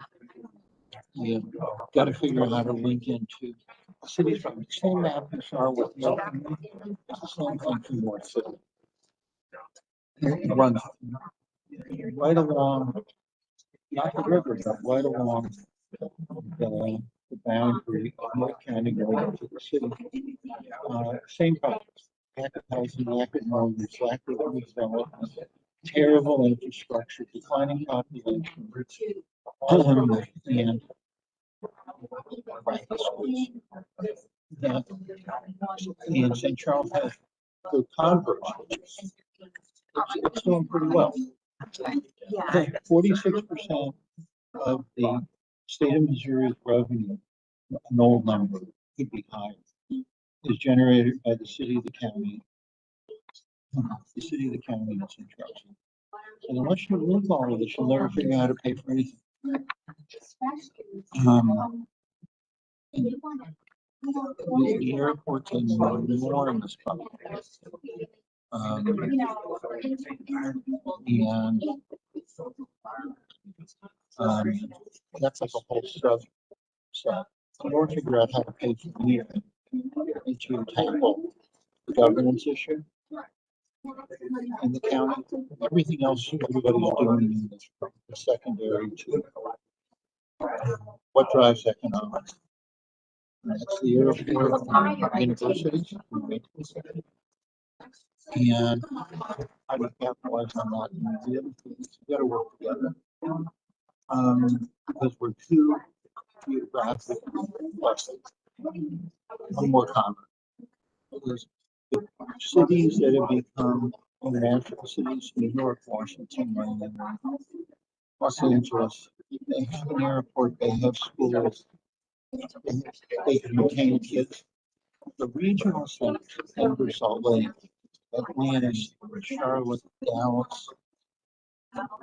you gotta figure out how to link into cities from the same map you saw with Milton. It's the same thing for North City. It runs right along, not the river, but right along the boundary of North County going into the city. Same problem. Lack of housing, lack of mortgage, lack of development, terrible infrastructure, declining population, and private schools. That in St. Charles has the converse, which is it's doing pretty well. 46% of the state of Missouri's revenue, an old number, could be higher, is generated by the city of the county. The city of the county and St. Charles. And unless you live all of this, you'll never figure out how to pay for anything. The airport's an enormous problem. And that's like a whole subset. In order to figure out how to pay for anything, to tackle the governance issue in the county, everything else everybody's doing is secondary to what drives economics. And that's the airport, universities, and how to capitalize on that. And the other things, we gotta work together. Because we're too geographically clustered. One more comment. There's the cities that have become international cities, New York, Washington, and Los Angeles, they have an airport, they have schools, they can retain kids. The regional centers, Denver, Salt Lake, Atlanta, Charlotte, Dallas,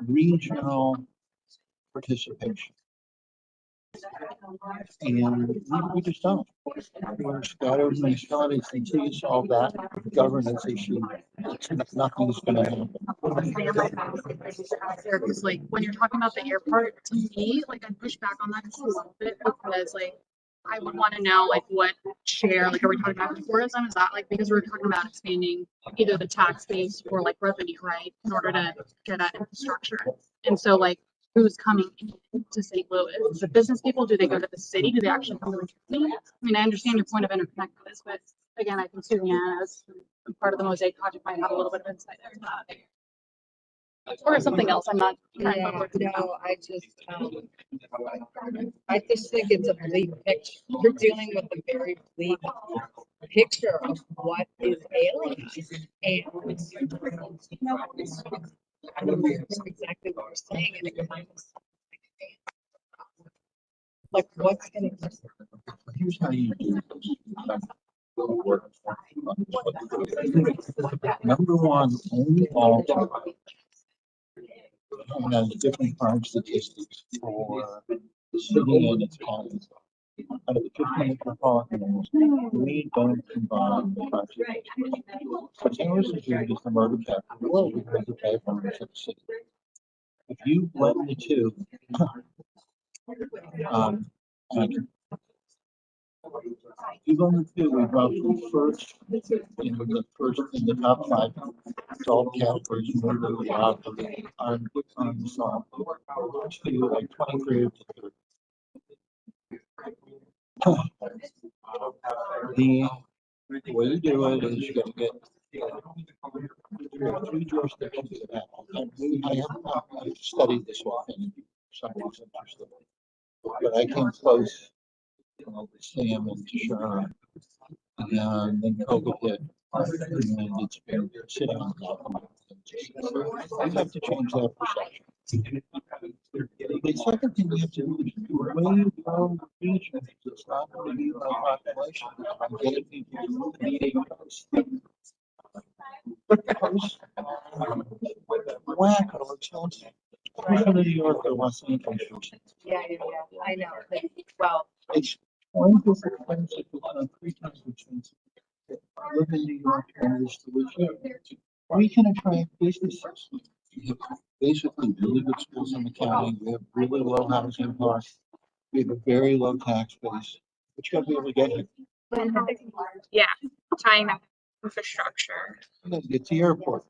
regional participation. And we just don't. We're scattered municipalities until you solve that governance issue. Nothing's going to happen. Because like when you're talking about the airport, to me, like I push back on that just a little bit because like I would want to know like what share, like are we talking about tourism? Is that like because we're talking about expanding either the tax base or like revenue, right? In order to get at infrastructure. And so like who's coming to St. Louis? Is it business people? Do they go to the city? Do they actually come to the county? I mean, I understand your point of interconnectedness, but again, I think Suzanne, as part of the Mosaic project, might have a little bit of insight into that. Or something else. I'm not trying to work it out. No, I just think it's a bleak picture. We're dealing with a very bleak picture of what is ailing us. And I don't know exactly what we're saying. And it reminds us like what's going to. Here's how you do this. Number one, only all has different crime statistics for the city and its counties. Out of the 15 metropolitan areas, we don't combine the crime statistics. So St. Louis is the murder capital of the world because of the performance of the city. If you blend the two, even the two, we brought the first in the top 5. It's all categories murder, robbery, unsolved, to like 23 to 30. The way you do it is you gotta get there are 3 jurisdictions that happen. I've studied this often. Somebody's interested, but I came close. Sam and Sharon, and then COVID hit, and it's been sitting on top. We have to change that perception. The second thing we have to do is the way you grow regions. It's not going to be by population, it's by getting people to meeting us. Wacko, expensive. Who's from New York or Los Angeles? Yeah, I know. Well, it's 20% expensive, but 3 times expensive. I live in New York and it's the legit. We can attract businesses. We have basically really good schools in the county. We have really low housing costs. We have a very low tax base, but you gotta be able to get here. Yeah, tying that infrastructure. You gotta get to the airport.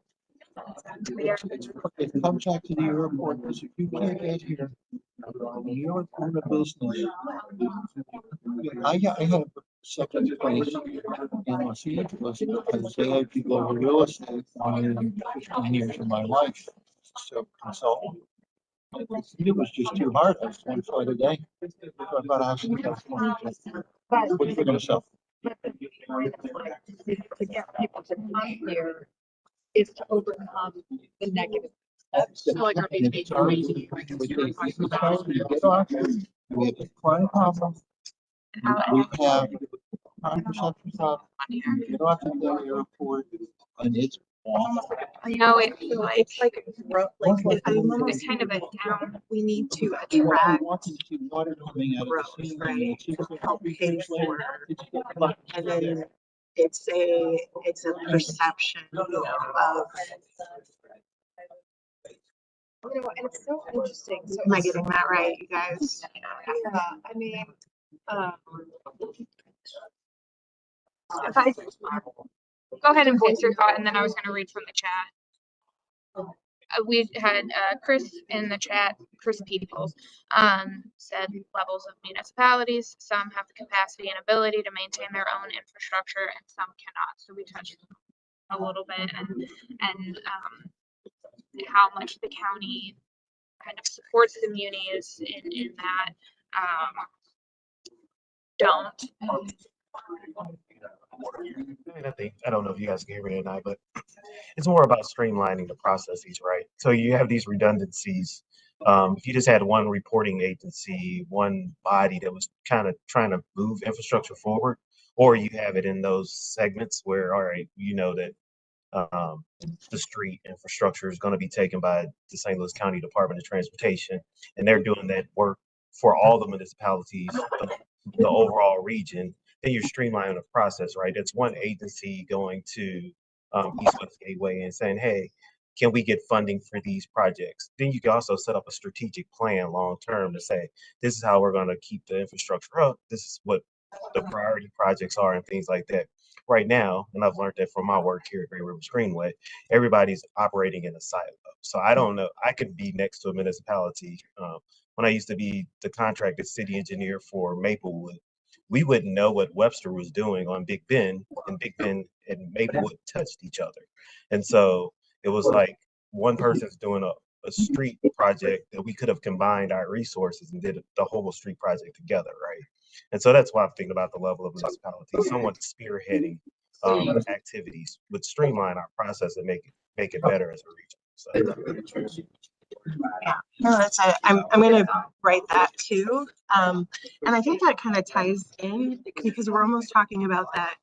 Yeah. It comes back to the airport, because if you can't get here, you're in a business. I had second place in Los Angeles because they had people over real estate for 15 years of my life. So consultant. It was just too hard. I was one flight a day. So I thought I was going to what are you going to sell? But the point of like, to get people to come here is to overcome the negative. So like our big It's already- it's already- you get off, we have a crime problem. We have crime perception problem. You get off at the airport and it's awful. I know it's like I'm almost kind of a down, we need to attract Walking to water coming out of the growth, sea. right? It's To help pay for, like- and then it's a perception of, You know, and it's so interesting. So am I getting that right, you guys? yeah, I mean, if I go ahead and finish your thought, and then I was going to read from the chat. We had Chris in the chat, Chris Peoples, said levels of municipalities, some have the capacity and ability to maintain their own infrastructure and some cannot. So we touched a little bit and how much the county kind of supports the munis in that don't. I don't know if you guys can hear me or not, but it's more about streamlining the processes, right? So you have these redundancies. If you just had one reporting agency, one body that was kind of trying to move infrastructure forward, or you have it in those segments where, all right, you know that the street infrastructure is going to be taken by the St. Louis County Department of Transportation, and they're doing that work for all the municipalities of the overall region. Then you're streamlining the process, right? It's one agency going to East West Gateway and saying, hey, can we get funding for these projects? Then you can also set up a strategic plan long term to say, this is how we're going to keep the infrastructure up. This is what the priority projects are and things like that. Right now, and I've learned that from my work here at Great River Greenway, everybody's operating in a silo. So I don't know, I could be next to a municipality. When I used to be the contracted city engineer for Maplewood, we wouldn't know what Webster was doing on Big Bend, and Big Bend and Maplewood touched each other. And so it was like one person's doing a street project that we could have combined our resources and did the whole street project together, right? And so that's why I'm thinking about the level of municipality. Someone spearheading activities would streamline our process and make it better as a region. So. Yeah, no, I'm gonna write that too. And I think that kind of ties in because we're almost talking about that.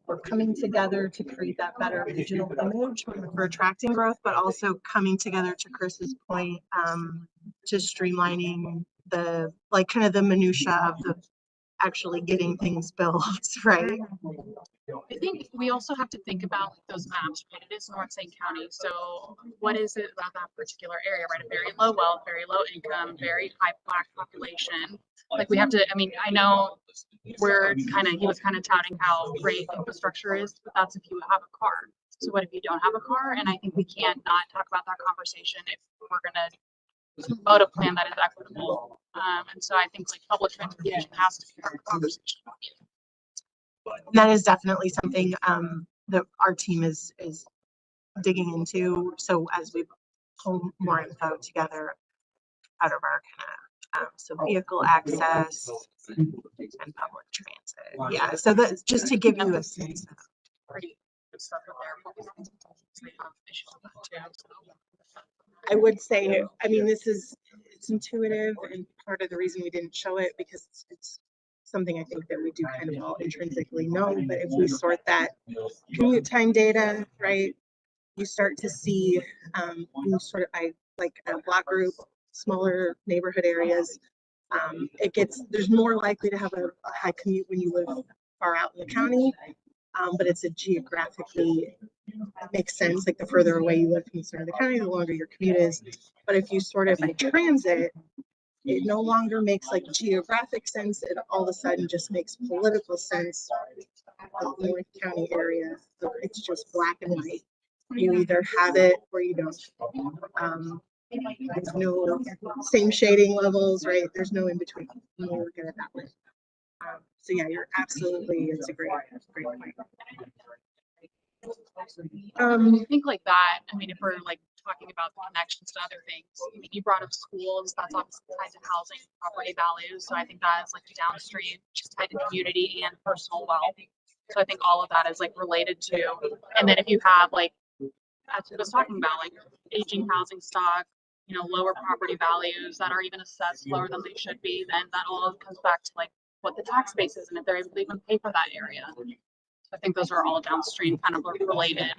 We're coming together to create that better regional image for attracting growth, but also coming together to Chris's point, to streamlining the, like, kind of the minutia of the actually getting things built, right? I think we also have to think about those maps, right? It is North St. County. So what is it about that particular area, right? A very low wealth, very low income, very high Black population. Like we have to, I mean, I know he was kind of touting how great infrastructure is, but that's if you have a car. So what if you don't have a car? And I think we can't not talk about that conversation if we're going to promote a plan that is equitable. And so I think like public transportation has to be part of the conversation. That is definitely something that our team is digging into. So as we pull more info together out of our kind of so vehicle access and public transit. Yeah, so that's just to give you a sense of I would say, I mean, it's intuitive and part of the reason we didn't show it because it's something I think that we do kind of all intrinsically know, but if we sort that commute time data, right, you start to see, you sort of by like a block group, smaller neighborhood areas, there's more likely to have a high commute when you live far out in the county, but it's a geographically, it makes sense, like the further away you live from the center of the county, the longer your commute is. But if you sort it by transit, It no longer makes like geographic sense. It all of a sudden just makes political sense. The North County area, so it's just black and white. You either have it or you don't. There's no same shading levels, right? There's no in between when you look at it that way. So yeah, you're absolutely, it's a great point. I think like that, I mean, if we're like talking about the connections to other things, I mean, you brought up schools, that's obviously tied to housing, property values. So I think that is like downstream, just tied to community and personal wealth. So I think all of that is like related to, and then if you have like, as I was talking about, like aging housing stock, you know, lower property values that are even assessed lower than they should be, then that all comes back to like what the tax base is and if they're able to even pay for that area. I think those are all downstream kind of related.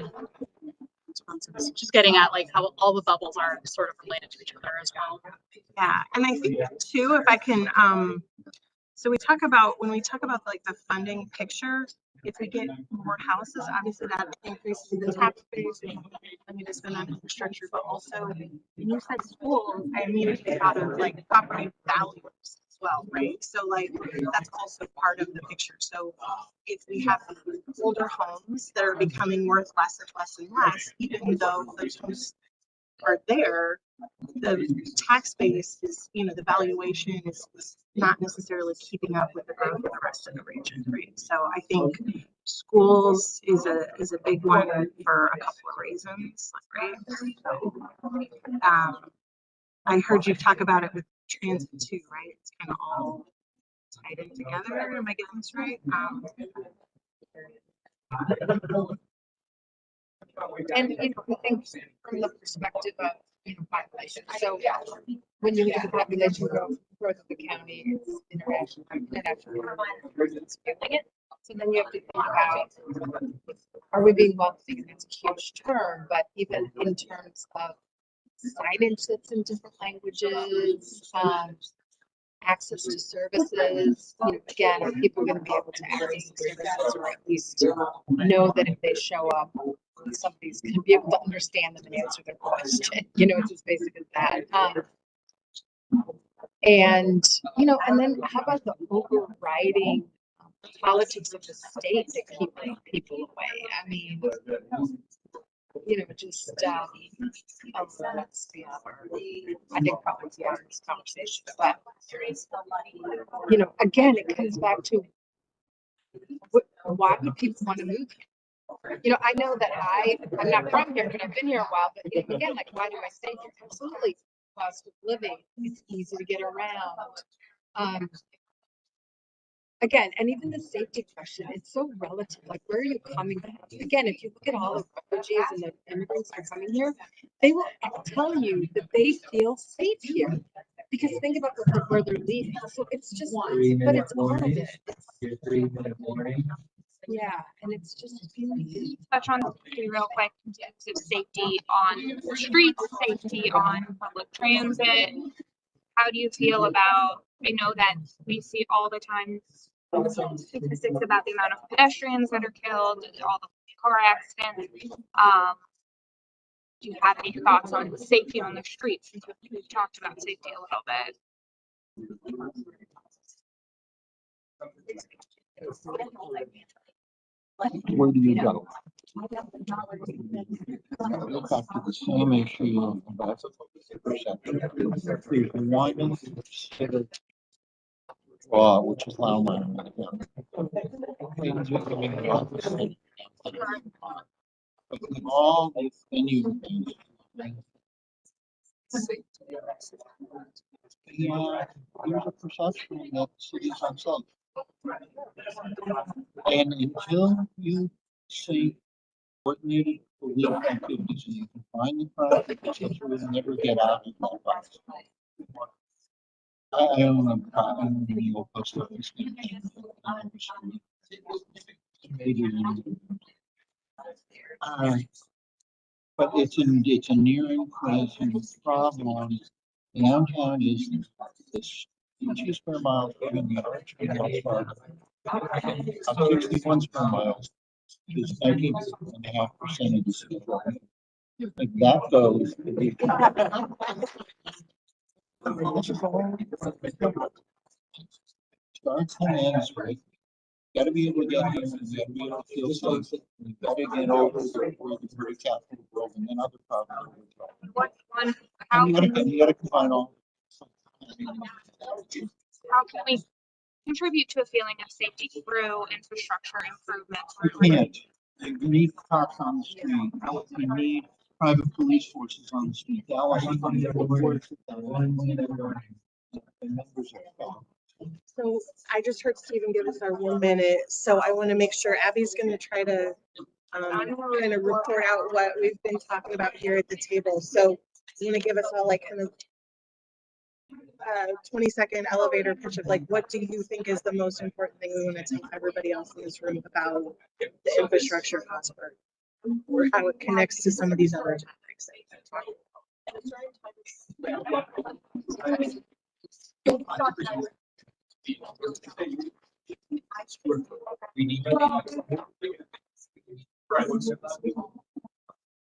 Just getting at like how all the bubbles are sort of related to each other as well. Yeah, and I think too, if I can, so we talk about, when we talk about like the funding picture, if we get more houses, obviously that increases the tax base. I mean, to spend on infrastructure, but also when you said schools, I immediately thought of like property values as well, right? So like that's also part of the picture. So if we have older homes that are becoming worth less and less and less, even though those homes are there, the tax base is, you know, the valuation is not necessarily keeping up with the growth of the rest of the region, right? So I think schools is a big one for a couple of reasons, right? So, I heard you talk about it with transit too, right? It's kind of all tied in together. Am I getting this right? And, you know, I think from the perspective of, you know, population. So when you look at the population growth of the county, it's international. So then you have to think about, are we being wealthy? It's a huge term, but even in terms of signage that's in different languages, access to services, you know, again, are people going to be able to access the services, or at least know that if they show up, somebody's going to be able to understand them and answer their question. You know, it's as basic as that. And, you know, and then how about the overriding politics of the state that keep people away? I mean, you know, just, that's beyond our, I think probably beyond this conversation, but, you know, again, it comes back to why would people want to move here? You know, I know that I'm not from here, but I've been here a while, but you know, again, like, why do I stay here? Absolutely. Cost of living, it's easy to get around. Again, and even the safety question, it's so relative. Like, where are you coming from? Again, if you look at all the refugees and the immigrants that are coming here, they will tell you that they feel safe here. Because think about where they're leaving. So it's just, but it's all of it. Your 3-minute warning. Yeah, and it's just touch on real quick in terms of safety on the streets, safety on public transit. How do you feel about, I know that we see all the time statistics about the amount of pedestrians that are killed, all the car accidents. Do you have any thoughts on safety on the streets? Since we've talked about safety a little bit. Where do you go? Go back to the same issue about perception. There's one considered law, which is landline. All these venue things. Yeah, there's a perception that cities unsafe. And until you see coordinated police activities, you can find the crowd, you will never get out of that box. I own the old post office. But it's a nearing present problem. Downtown is this 2 square miles given the arch. 61 square miles is 19.5% of the city. If that goes, Starts and ends with, gotta be able to get here, and you gotta be able to feel safe. You gotta get over the very capital world and then other problems. What one, And you gotta combine all. how can we contribute to a feeling of safety through infrastructure improvements? You can't. You need cops on the street. You need private police forces on the street. Dallas is one of the worst. The numbers are gone. So I just heard Stephen give us our 1 minute, so I want to make sure Abby's gonna try to kind of report out what we've been talking about here at the table. So you want to give us all like kind of 20-second elevator pitch of like, what do you think is the most important thing we want to tell everybody else in this room about the infrastructure cost burden, or how it connects to some of these other topics?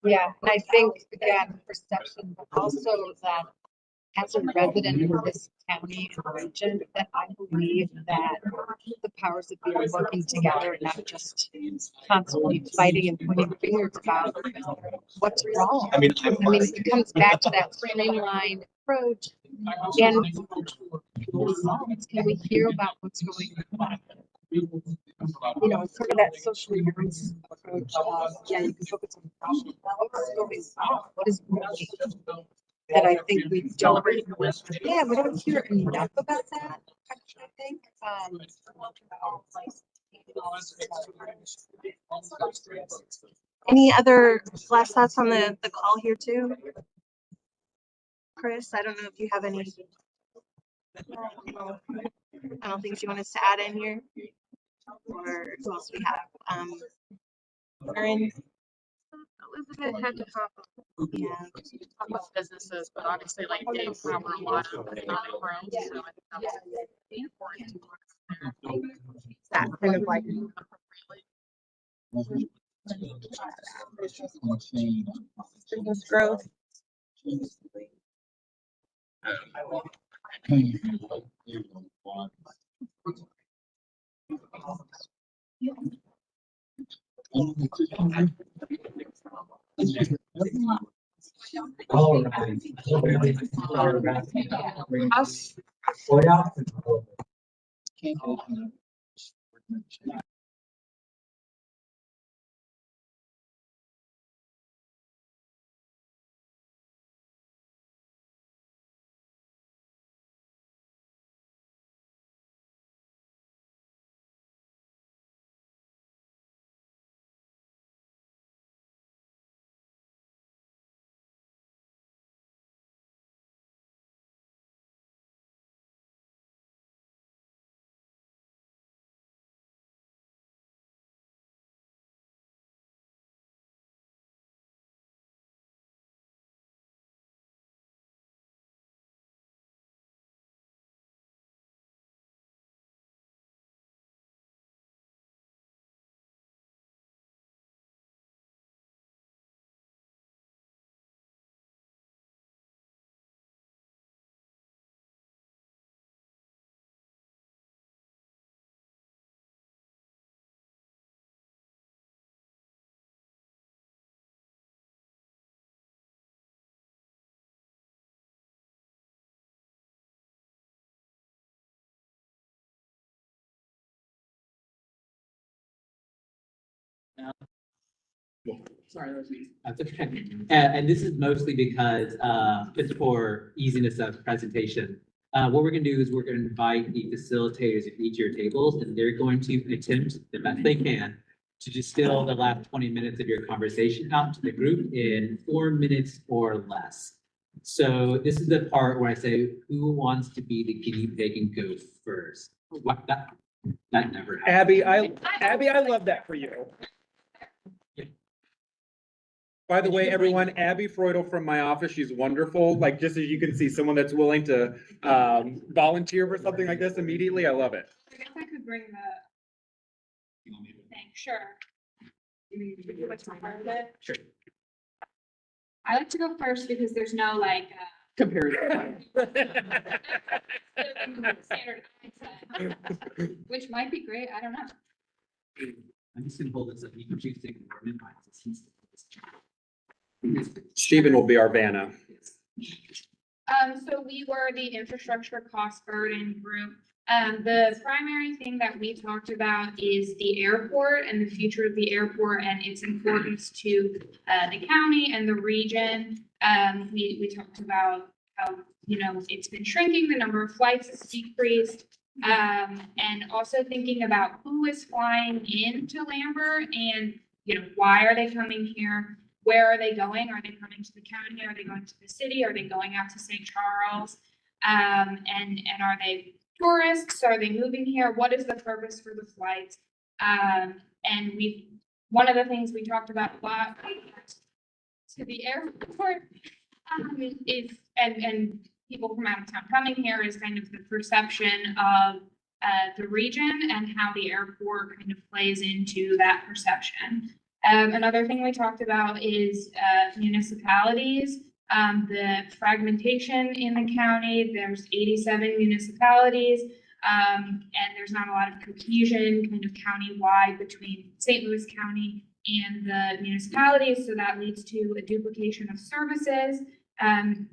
Yeah, and I think, again, perception, but also that as a resident of this county and region, that I believe that the powers that be are working together and not just constantly fighting and pointing fingers about what's wrong. I mean, it comes back to that streamlined approach and results. Can we hear about what's going on? You know, it's sort of that social justice approach of, yeah, you can focus on the problem. What's going on? What is working? That I think we don't, yeah, we don't hear enough about that, I think. Any other last thoughts on the call here too? Chris, I don't know if you have any. I don't think you want us to add in here. Or who else we have? Erin? Elizabeth had to talk, Yeah. talk about businesses, but obviously like they cover a lot of economic growth, so I think that was important to That kind of like business growth. us. Sorry, that was me. That's okay. And this is mostly because, just for easiness of presentation. What we're gonna do is we're gonna invite the facilitators of each of your tables, and they're going to attempt the best they can to distill the last 20 minutes of your conversation out to the group in 4 minutes or less. So this is the part where I say, who wants to be the guinea pig and go first? What, that never happened. Abby, I love that for you. By the way, everyone, Abby Freudel from my office, she's wonderful. Like, just as you can see, someone that's willing to volunteer for something like this immediately. I love it. I guess I could bring the thing, sure. Sure. I like to go first because there's no like compared. Which might be great, I don't know. I'm just gonna hold this up. You can choose to ignore me. Stephen will be our Vanna. So we were the infrastructure cost burden group. The primary thing that we talked about is the airport and the future of the airport and its importance to the county and the region. We talked about how, it's been shrinking, the number of flights has decreased. And also thinking about who is flying into Lambert and, why are they coming here? Where are they going? Are they coming to the county? Are they going to the city? Are they going out to St. Charles? And are they tourists? Are they moving here? What is the purpose for the flights? And one of the things we talked about a lot to the airport is, and people from out of town coming here, is kind of the perception of the region and how the airport kind of plays into that perception. Another thing we talked about is municipalities, the fragmentation in the county. There's 87 municipalities, and there's not a lot of cohesion kind of countywide between St. Louis County and the municipalities, so that leads to a duplication of services.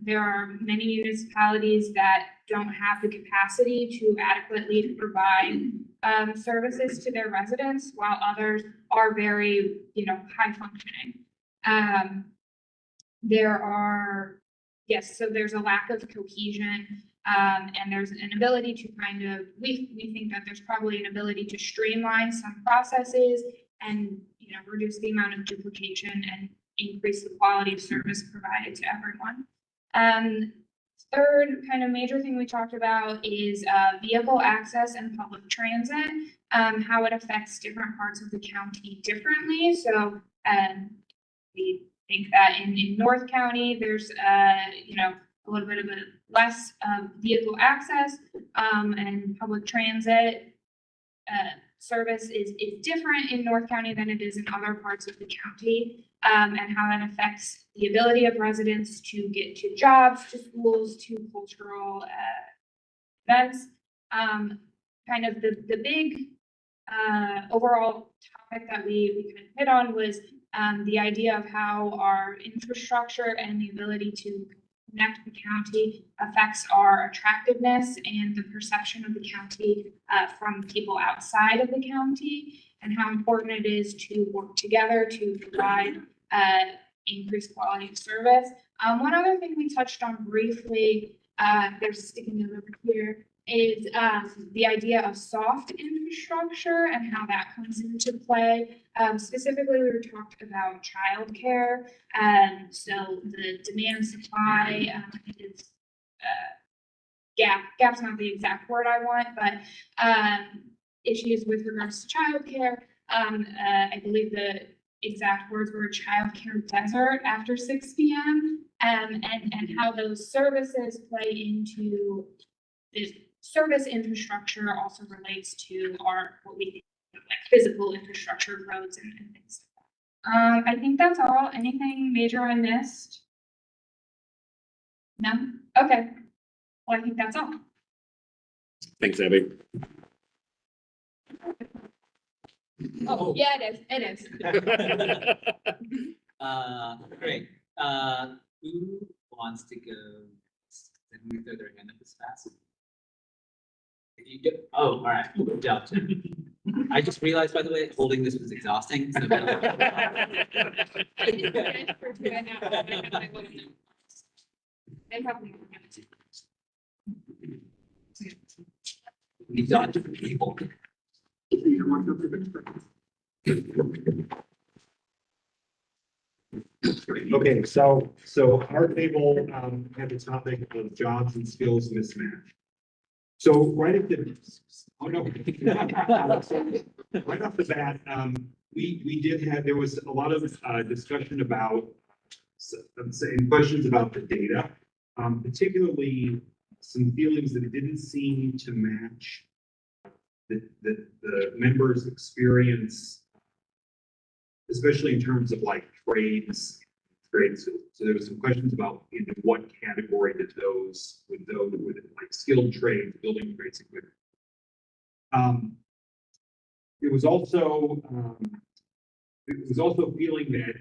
There are many municipalities that don't have the capacity to adequately provide services to their residents, while others are very, high functioning. So there's a lack of cohesion, and there's an ability to we think that there's probably an ability to streamline some processes and, reduce the amount of duplication and increase the quality of service provided to everyone. Third kind of major thing we talked about is vehicle access and public transit, how it affects different parts of the county differently. So we think that in North County, there's a little bit of a less vehicle access, and public transit service is different in North County than it is in other parts of the county, and how that affects the ability of residents to get to jobs, to schools, to cultural events. Kind of the big overall topic that we kind of hit on was the idea of how our infrastructure and the ability to connect the county affects our attractiveness and the perception of the county from people outside of the county, and how important it is to work together to provide increased quality of service. One other thing we touched on briefly, there's a sticky note over here, is the idea of soft infrastructure and how that comes into play. Specifically, we were talking about childcare. So the demand supply is gap's not the exact word I want, but issues with regards to childcare. I believe the exact words were childcare desert after 6 p.m. And how those services play into this service infrastructure also relates to what we think of like physical infrastructure, roads and things like that. I think that's all. Anything major I missed? No? Okay. Well, I think that's all. Thanks, Abby. Oh, yeah, it is. Great. Who wants to go? Then we throw their hand up as fast. If you go, all right, good job, Tim. I just realized, by the way, holding this was exhausting. So They probably were gonna do. we dodged different people. Okay, so our table had the topic of jobs and skills mismatch. So right at the, oh no. Right off the bat, we did have, there was a lot of discussion about, I'm saying questions about the data, particularly some feelings that it didn't seem to match the members' experience, especially in terms of like trades, trade skills. So there was some questions about into what category would like skilled trades, building trades, equipment. It was also feeling that,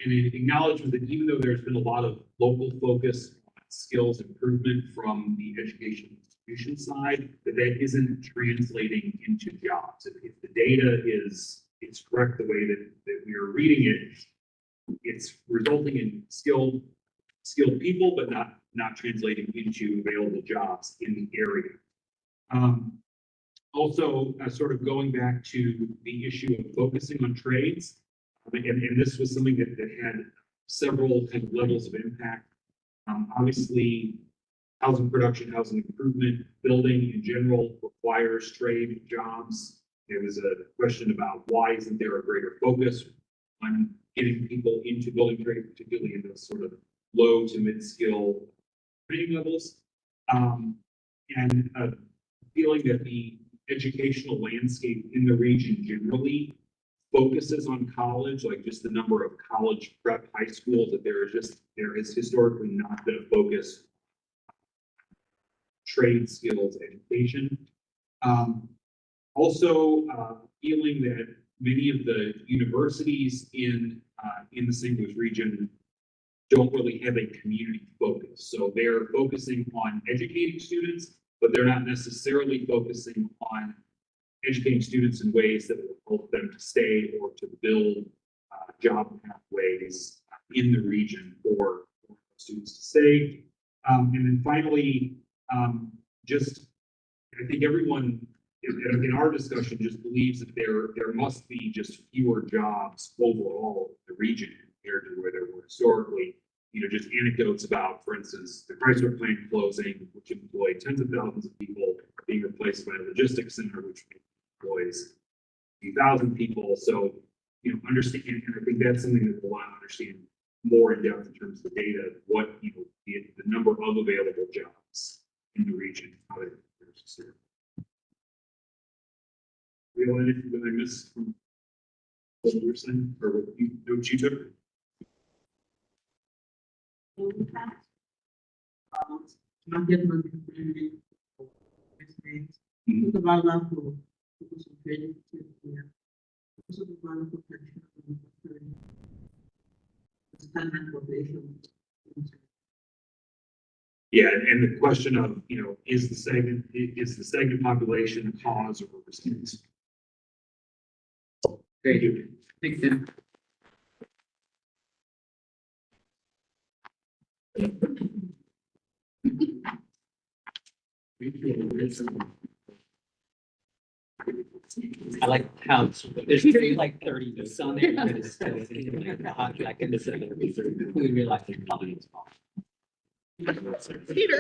and an acknowledgement that even though there's been a lot of local focus on skills improvement from the education institution side, that isn't translating into jobs. If the data is correct the way that we are reading it, it's resulting in skilled people, but not translating into available jobs in the area. Also, sort of going back to the issue of focusing on trades, and this was something that had several kind of levels of impact. Obviously, housing production, housing improvement, building in general requires trade jobs. There was a question about why isn't there a greater focus on getting people into building trade, particularly in those sort of low to mid-skill training levels, and a feeling that the educational landscape in the region generally focuses on college, like just the number of college prep high schools, that there has historically not been a focus on trade skills education. Also, feeling that many of the universities in the St. Louis region don't really have a community focus. So they're focusing on educating students, but they're not necessarily focusing on educating students in ways that will help them to stay or to build job pathways in the region for students to stay. And then finally, just I think everyone in our discussion just believes that there must be just fewer jobs overall in the region compared to where there were historically. Just anecdotes about, for instance, the Chrysler plant closing, which employed tens of thousands of people, being replaced by a logistics center, which employs a few thousand people. So, understand, and I think that's something that we'll want to understand more in depth in terms of the data, what, the number of available jobs in the region, how they compare. Anything that I missed from what you were saying, or what you took? Not get money community. Think about that for because of training, because of the value protection standard population. Yeah, and the question of, is the segment population a cause or a response? Thank you. Thanks, Tim. I like how there's like 30 notes on there, but it's still like, I can just we realize the color is small. Peter.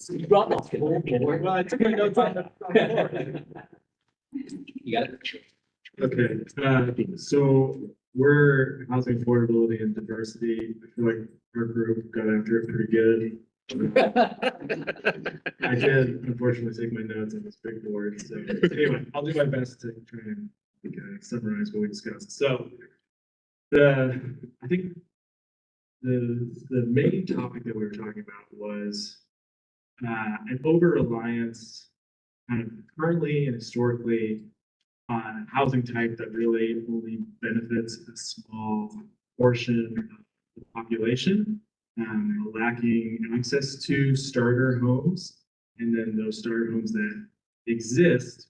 You brought the whole board. Well, I took my notes on the. You got it. Okay, so we're housing affordability and diversity. I feel like our group got after it pretty good. I did unfortunately take my notes on this big board, so anyway, I'll do my best to try and summarize what we discussed. So I think the main topic that we were talking about was an over-reliance kind of currently and historically on housing type that really only benefits a small portion of the population, lacking access to starter homes. And then those starter homes that exist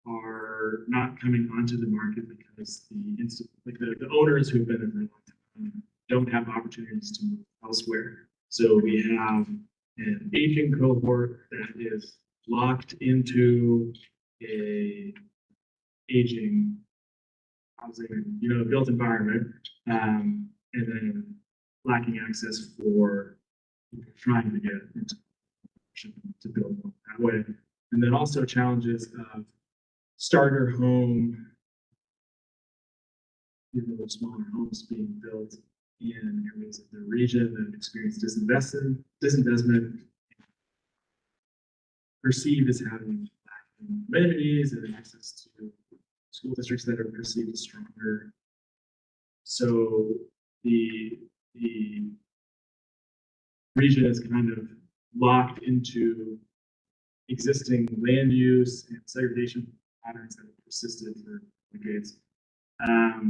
are not coming onto the market because the owners who've been in for a long time don't have opportunities to move elsewhere. So we have an aging cohort that is locked into a aging housing, built environment, and then lacking access for trying to get into to build that way. And then also challenges of starter home, smaller homes being built in areas of the region that experience disinvestment, perceived as having lacking amenities and access to school districts that are perceived as stronger So the region is kind of locked into existing land use and segregation patterns that have persisted for decades. Let's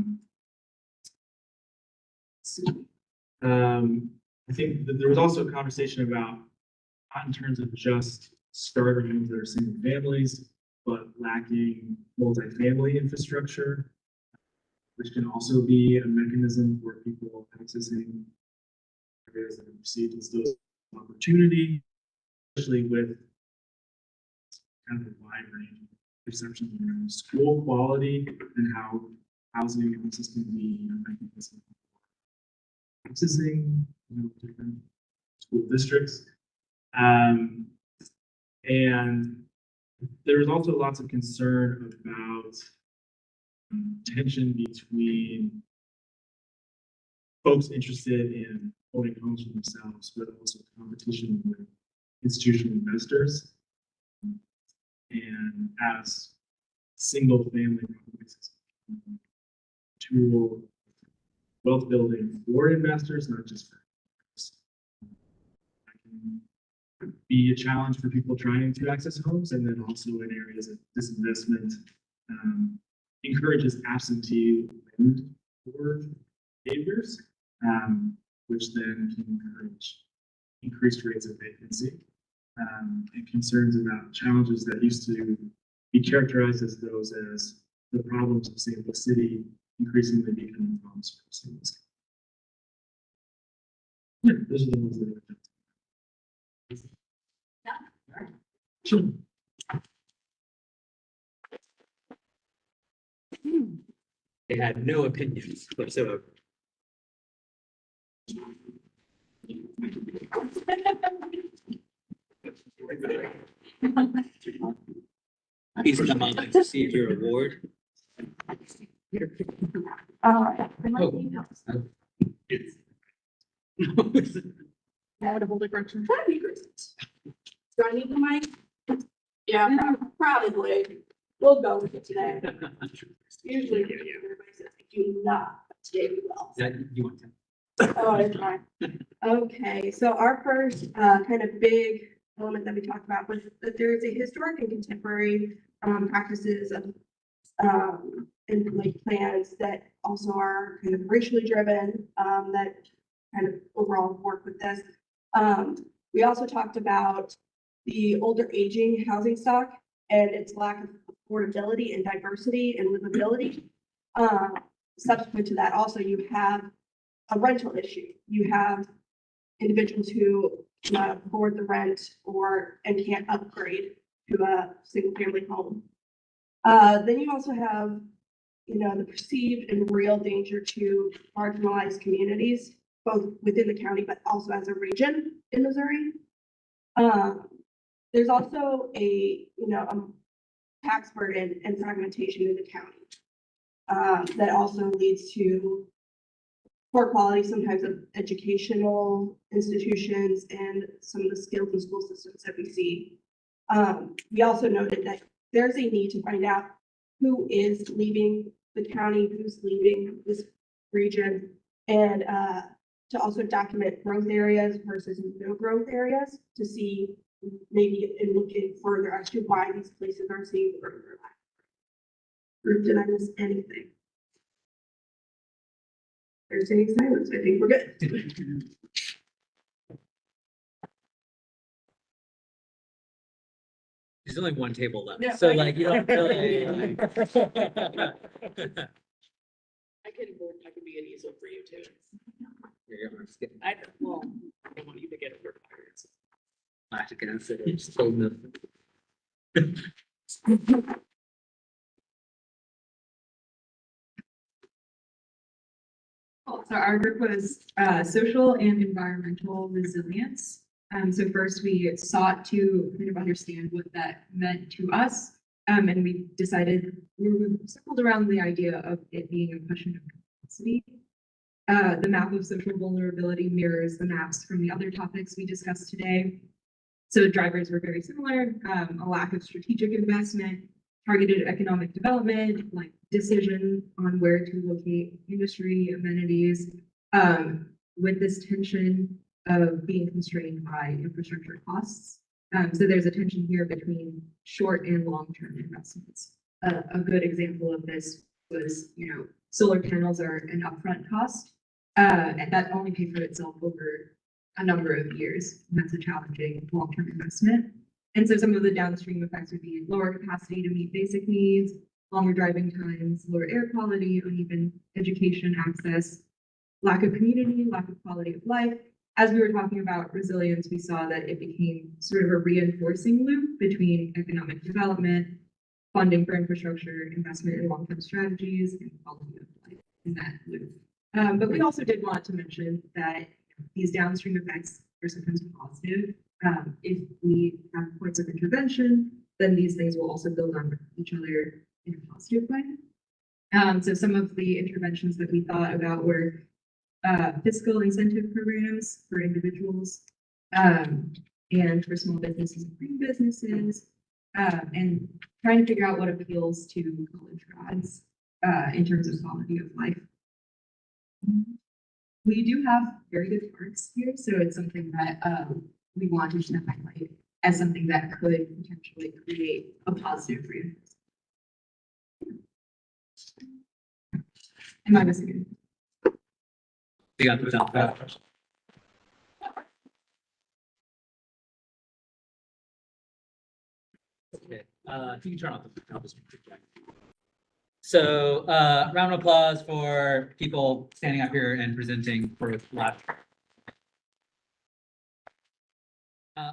see. I think that there was also a conversation about, not in terms of just starter homes that are single families, but lacking multifamily infrastructure, which can also be a mechanism for people accessing areas that are perceived as those opportunity, especially with kind of a wide range of perceptions around school quality and how housing also can be a mechanism for accessing, different school districts. And there was also lots of concern about tension between folks interested in owning homes for themselves, but also competition with institutional investors. And as single family properties, tool wealth building for investors, not just for investors. That can be a challenge for people trying to access homes, and then also in areas of disinvestment, encourages absentee landlord behaviors, which then can encourage increased rates of vacancy, and concerns about challenges that used to be characterized as those as the problems of St. Louis City increasingly becoming problems for St. Louis. Yeah, those are the ones that are. Sure. They had no opinions whatsoever. Please come on and receive your award. I to hold it, Gretchen. That'd be great. Do I need the mic? Yeah, probably. We'll go with it today. Usually, everybody says I do not, but today we will. You want to? Oh, it's fine. Okay, so our first kind of big element that we talked about was that there is a historic and contemporary practices of and like plans that also are kind of racially driven that kind of overall work with this. We also talked about the older aging housing stock and its lack of affordability and diversity and livability. Subsequent to that, also you have a rental issue. You have individuals who cannot afford the rent and can't upgrade to a single family home. Then you also have, the perceived and real danger to marginalized communities, both within the county, but also as a region in Missouri. There's also a tax burden and fragmentation in the county that also leads to poor quality, sometimes of educational institutions and some of the skills and school systems that we see. We also noted that there's a need to find out who is leaving the county, who's leaving this region, and to also document growth areas versus no growth areas to see maybe and looking further as to why these places are seeing growth or lack. Or did I miss anything? There's any silence. I think we're good. There's only one table left, Yeah, so right. like you don't really. I can be an easel for you too. I don't want you to get overtired. I can consider just told nothing. So our group was social and environmental resilience. So first we sought to kind of understand what that meant to us. And we decided we circled around the idea of it being a question of capacity. The map of social vulnerability mirrors the maps from the other topics we discussed today. So drivers were very similar, a lack of strategic investment, targeted economic development, like decision on where to locate industry amenities, with this tension of being constrained by infrastructure costs. So there's a tension here between short and long-term investments. A good example of this was, solar panels are an upfront cost, and that only pays for itself over a number of years. And that's a challenging long-term investment. And so some of the downstream effects would be lower capacity to meet basic needs, longer driving times, lower air quality, uneven education access, lack of community, lack of quality of life. As we were talking about resilience, we saw that it became sort of a reinforcing loop between economic development, funding for infrastructure, investment in long-term strategies, and quality of life in that loop. But we also did want to mention that these downstream effects are sometimes positive. If we have points of intervention, then these things will also build on each other in a positive way. So some of the interventions that we thought about were fiscal incentive programs for individuals and for small businesses and green businesses, and trying to figure out what appeals to college grads in terms of quality of life. We do have very good parks here, so it's something that we wanted to highlight as something that could potentially create a positive reinforcement. Am I missing anything? You got those out fast. Okay, if you can turn off the project. So, round of applause for people standing up here and presenting for live.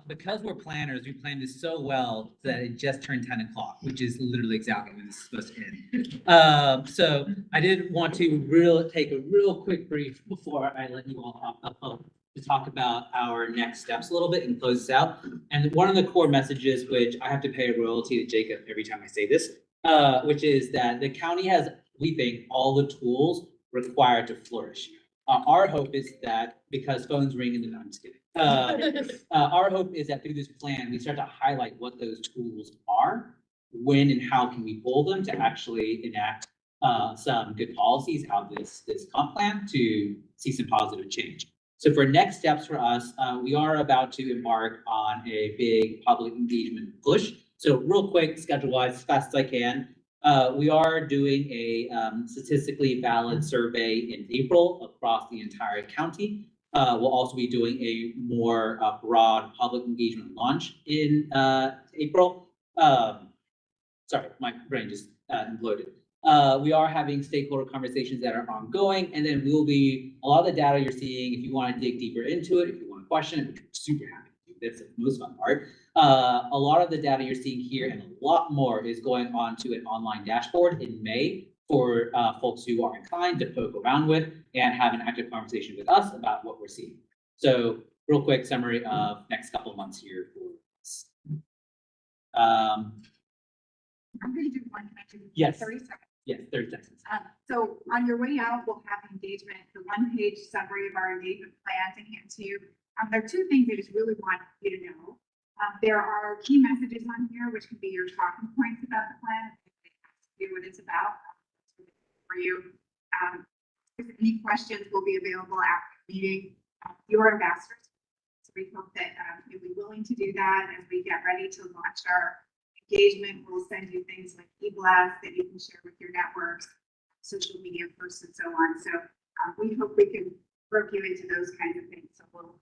Because we're planners, we planned this so well that it just turned 10 o'clock, which is literally exactly when this is supposed to end. So I did want to take a real quick brief before I let you all hop up to talk about our next steps a little bit and close this out. And one of the core messages, which I have to pay a royalty to Jacob every time I say this, which is that the county has, we think, all the tools required to flourish. Our hope is that, because phones ring and I'm just kidding. Our hope is that through this plan, we start to highlight what those tools are, when and how can we pull them to actually enact some good policies out of this comp plan to see some positive change. So for next steps for us, we are about to embark on a big public engagement push. So real quick, schedule-wise, as fast as I can, we are doing a statistically valid survey in April across the entire county. We'll also be doing a more broad public engagement launch in April. Sorry, my brain just imploded. We are having stakeholder conversations that are ongoing, and then we'll be, a lot of the data you're seeing, if you want to dig deeper into it, if you want to question it, which I'm super happy to do, that's the most fun part. A lot of the data you're seeing here and a lot more is going on to an online dashboard in May for folks who are inclined to poke around with and have an active conversation with us about what we're seeing. So real quick summary of next couple of months here for us. I'm going to do one. Can I do Yes. 30 seconds? Yes, 30 seconds. So on your way out, we'll have engagement, the one-page summary of our engagement plan to hand to you. There are two things I just really want you to know. There are key messages on here, which can be your talking points about the plan, if they ask you what it's about for you. If any questions will be available after the meeting. Your ambassadors. So we hope that you'll be willing to do that as we get ready to launch our engagement. We'll send you things like e-blasts that you can share with your networks, social media posts, and so on. So we hope we can work you into those kinds of things. So we'll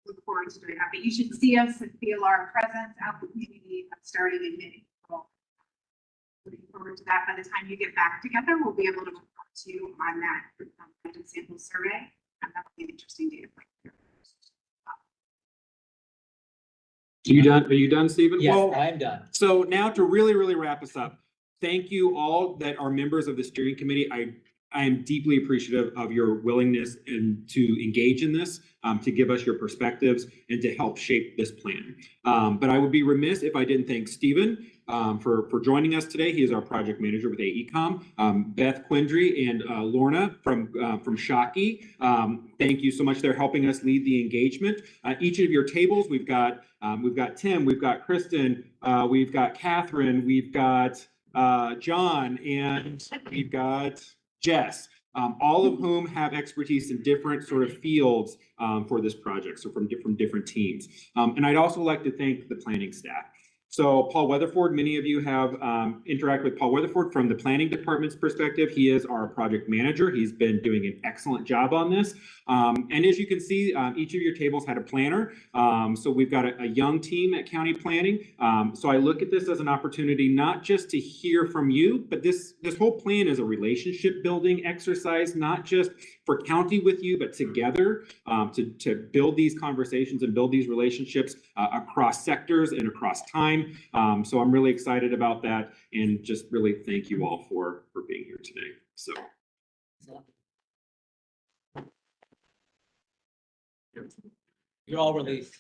look forward to doing that. But you should see us and feel our presence out in the community starting in mid-April. Looking forward to that. By the time you get back together, we'll be able to report to you on that sample survey. And that'll be an interesting data point. Are you done, Stephen? Yes, Well, I'm done. So now to really wrap us up, thank you all that are members of the steering committee. I I am deeply appreciative of your willingness and to engage in this, to give us your perspectives and to help shape this plan. But I would be remiss if I didn't thank Stephen for joining us today. He is our project manager with AECom. Beth Quindry and Lorna from Shockey. Thank you so much. They're helping us lead the engagement. Each of your tables, we've got Tim, we've got Kristen, we've got Catherine, we've got John, and we've got Jess, all of whom have expertise in different sort of fields for this project, so from different teams. And I'd also like to thank the planning staff. So Paul Weatherford, many of you have interacted with Paul Weatherford from the planning department's perspective. He is our project manager. He's been doing an excellent job on this. And as you can see, each of your tables had a planner. So we've got a young team at County Planning. So I look at this as an opportunity not just to hear from you, but this whole plan is a relationship building exercise, not just for county with you, but together to build these conversations and build these relationships across sectors and across time. So I'm really excited about that, and just really thank you all for being here today. So. You're all released.